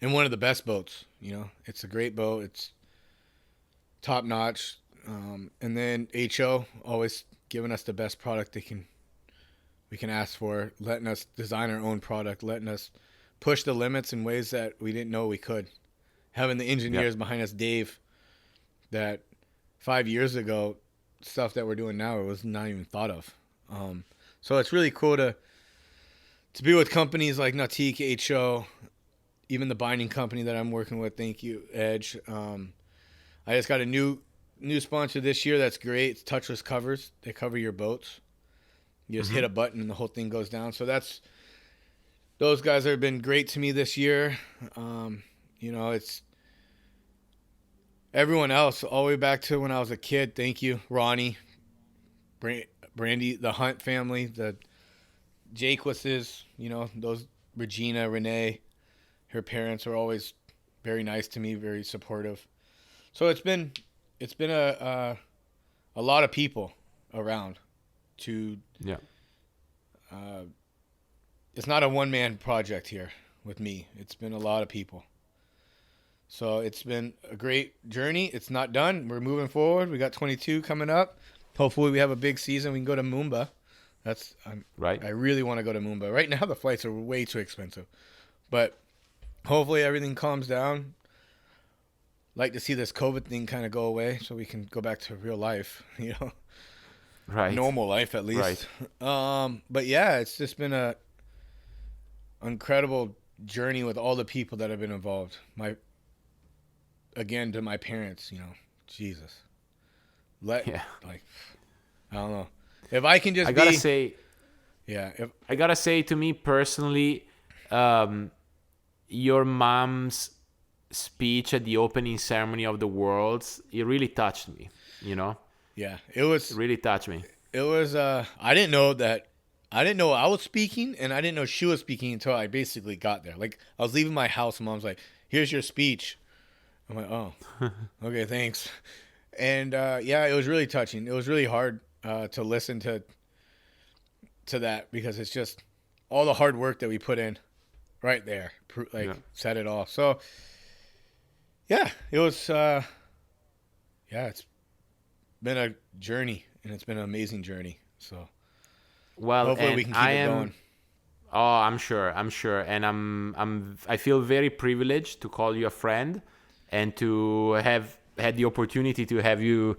one of the best boats. It's a great boat. It's top notch. And then HO always giving us the best product we can ask for, letting us design our own product, letting us push the limits in ways that we didn't know we could. Having the engineers behind us, Dave, that 5 years ago, stuff that we're doing now, it was not even thought of. So it's really cool to be with companies like Natik, HO, even the binding company that I'm working with. Thank you, Edge. I just got a new sponsor this year that's great. It's touchless covers. They cover your boats. You just hit a button and the whole thing goes down. So those guys have been great to me this year. It's everyone else all the way back to when I was a kid. Thank you, Ronnie, Brandy, the Hunt family, the Jaqueses, those Regina, Renee, her parents are always very nice to me, very supportive. So it's been a lot of people around to it's not a one-man project here with me. It's been a lot of people. So it's been a great journey. It's not done. We're moving forward. We got 22 coming up. Hopefully we have a big season. We can go to Mumbai. Right. I really want to go to Mumbai. Right now the flights are way too expensive. But hopefully everything calms down. Like to see this COVID thing kind of go away so we can go back to real life, Right. Normal life at least. Right. But yeah, it's just been a incredible journey with all the people that have been involved. To my parents, Jesus. I don't know. If I can just I gotta say to me personally, your mom's speech at the opening ceremony of the Worlds, it really touched me, Yeah, it really touched me. It was, I didn't know I was speaking, and I didn't know she was speaking until I basically got there. Like, I was leaving my house, and Mom's like, here's your speech. I'm like, oh, okay, thanks. And, it was really touching. It was really hard to listen to that because it's just all the hard work that we put in right there, said it all. So, yeah, it was, it's been a journey, and it's been an amazing journey. So, well, hopefully we can keep it going. Oh, I'm sure, and I feel very privileged to call you a friend, and to have had the opportunity to have you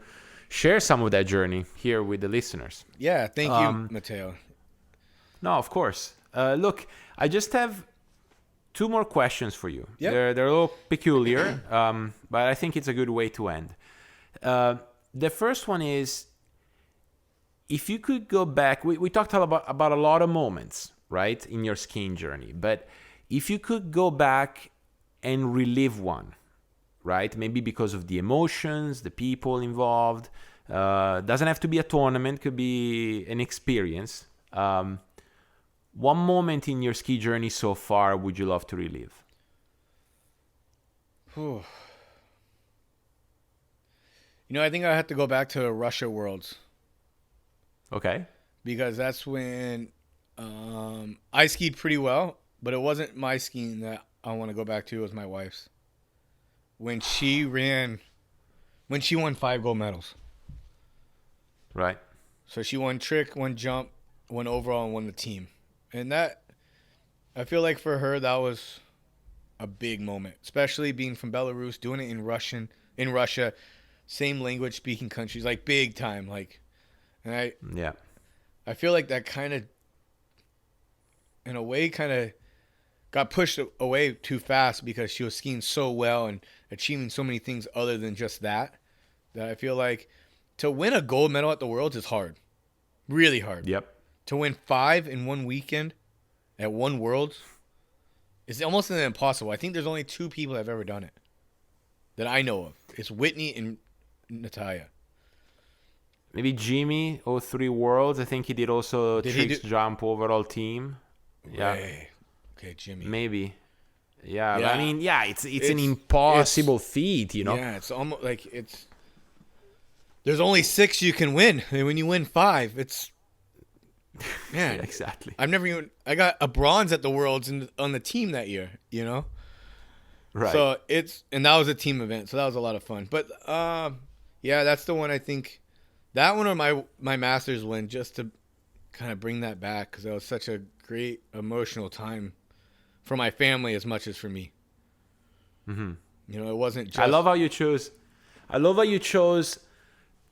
share some of that journey here with the listeners. Yeah, thank you, Matteo. No, of course. Look, I just have 2 more questions for you. Yep. They're a little peculiar, but I think it's a good way to end. The first one is, if you could go back, we talked about a lot of moments, right, in your skiing journey, but if you could go back and relive one, right? Maybe because of the emotions, the people involved. Doesn't have to be a tournament, could be an experience. One moment in your ski journey so far would you love to relive? Whew. I think I have to go back to Russia Worlds. Okay. Because that's when I skied pretty well, but it wasn't my skiing that I want to go back to. It was my wife's. When she won 5 gold medals. Right. So she won trick, won jump, won overall, and won the team. And that, I feel like for her, that was a big moment, especially being from Belarus, doing it in Russia, same language speaking countries, like big time, like, and I feel like that kind of, in a way, got pushed away too fast because she was skiing so well and achieving so many things other than just that I feel like to win a gold medal at the Worlds is hard. Really hard. Yep. To win 5 in one weekend at one Worlds is almost impossible. I think there's only 2 people that have ever done it that I know of. It's Whitney and Natalia. Maybe Jimmy, 03 Worlds. I think he did also tricks jump overall team. Yeah. Okay, Jimmy. Maybe. Yeah. But I mean, it's an impossible feat, Yeah, it's almost like there's only 6 you can win. And when you win 5, it's man. Yeah, exactly. I got a bronze at the Worlds on the team that year, Right. So and that was a team event, so that was a lot of fun. But that's the one I think, that one or my Masters win, just to kind of bring that back, because that was such a great emotional time for my family as much as for me. Mm-hmm. It wasn't just. I love how you chose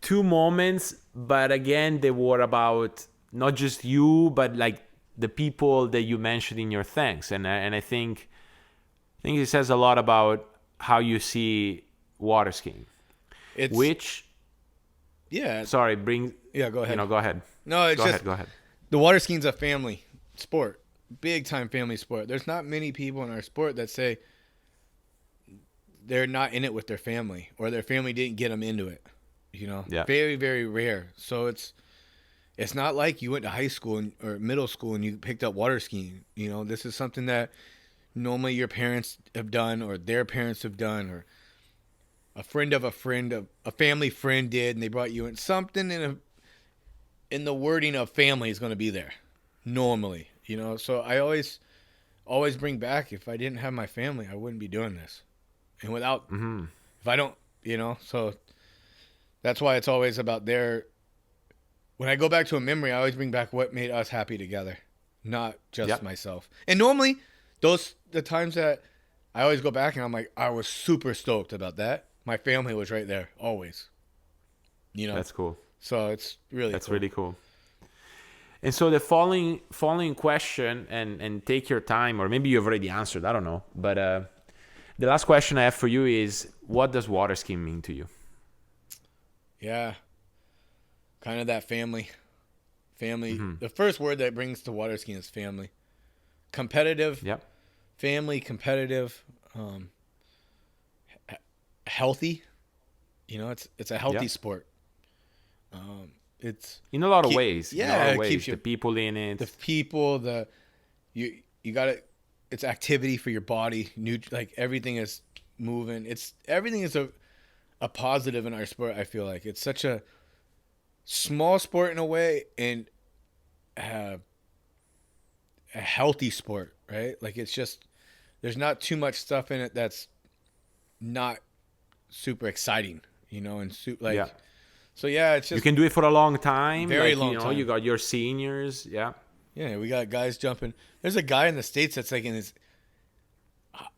2 moments, but again, they were about not just you, but like the people that you mentioned in your thanks, and I think it says a lot about how you see water skiing. Sorry, go ahead. Go ahead. No, Go ahead. The water skiing's a family sport, big time family sport. There's not many people in our sport that say they're not in it with their family, or their family didn't get them into it. Yeah. Very, very rare. So it's not like you went to high school or middle school and you picked up water skiing. This is something that normally your parents have done, or their parents have done, or a friend of a family friend did, and they brought you in. Something in the wording of family is going to be there normally, So I always bring back, if I didn't have my family, I wouldn't be doing this. And without, if I don't, so that's why it's always about when I go back to a memory, I always bring back what made us happy together, not just myself. And normally the times that I always go back and I'm like, I was super stoked about that. My family was right there always. That's cool. So it's really really cool. And so the following question, and take your time, or maybe you've already answered, I don't know. But the last question I have for you is, what does water skiing mean to you? Yeah. Kind of that family. The first word that brings to water skiing is family. Competitive. Yep. Family, competitive, healthy. It's a healthy sport. It's in a lot of ways. Yeah, it keeps the people in it. The people, you got it. It's activity for your body. Like everything is moving. Everything is a positive in our sport. I feel like it's such a small sport in a way, and a healthy sport, right? Like it's just, there's not too much stuff in it that's not super exciting, and So it's just, you can do it for a long time. Very long time. You got your seniors. Yeah. Yeah, we got guys jumping. There's a guy in the States that's like in his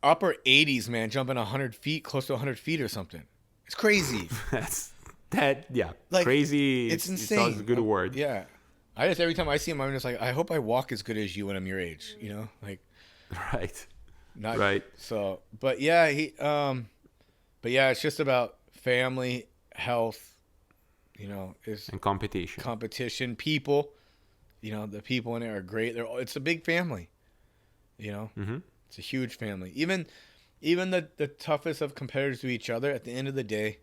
upper 80s, man, jumping 100 feet, close to 100 feet or something. It's crazy. Like, crazy. It's insane. It's a good word. Yeah. Every time I see him, I'm just like, I hope I walk as good as you when I'm your age, like. Right. Not right. So, but it's just about family, health, and competition, people, the people in it are great. It's a big family, It's a huge family. Even even the toughest of competitors to each other, at the end of the day,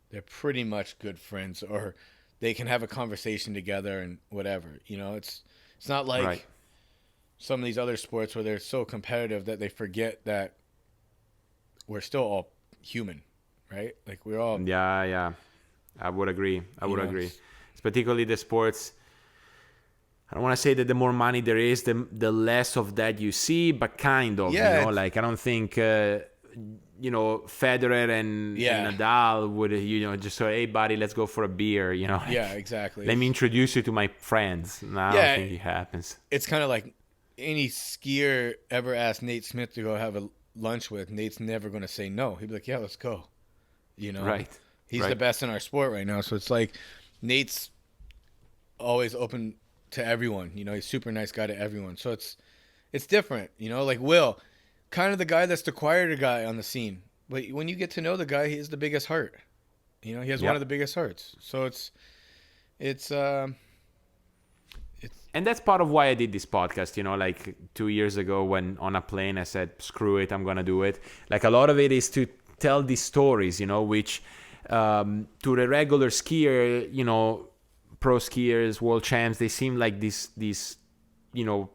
they're pretty much good friends, or they can have a conversation together and whatever. You know, it's not like Right. some of these other sports where they're so competitive that they forget that we're still all human, right? Like we're all Yeah. I would agree. It's particularly the sports. I don't want to say that the more money there is, the less of that you see, but kind of, Yeah, you know, like I don't think, you know, Federer and Nadal would, you know, just say, hey, buddy, let's go for a beer, you know. Like, yeah, exactly. let me introduce you to my friends. No, I don't think it happens. It's kind of like any skier ever asked Nate Smith to go have a lunch with, Nate's never going to say no. He'd be like, yeah, let's go. You know, Right. He's the best in our sport right now. So it's like Nate's always open to everyone. You know, he's a super nice guy to everyone. So it's different, you know, like Will, kind of the guy that's the quieter guy on the scene. But when you get to know the guy, he has the biggest heart. You know, he has one of the biggest hearts. So it's and that's part of why I did this podcast, you know, like 2 years ago when on a plane I said, screw it, I'm going to do it. Like a lot of it is to tell these stories, you know, which to the regular skier, you know, pro skiers, world champs, they seem like these, you know,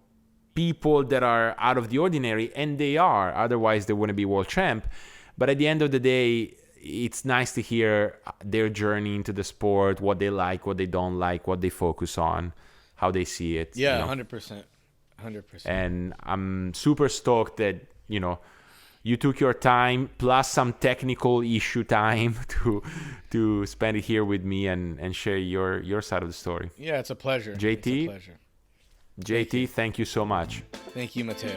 people that are out of the ordinary, and they are. Otherwise, they wouldn't be world champ. But at the end of the day, it's nice to hear their journey into the sport, what they like, what they don't like, what they focus on, how they see it. Yeah, you know? 100%. And I'm super stoked that, you know, you took your time plus some technical issue time to spend it here with me and share your side of the story. Yeah, it's a pleasure. JT, it's a pleasure. JT, thank you so much. Thank you, Matteo.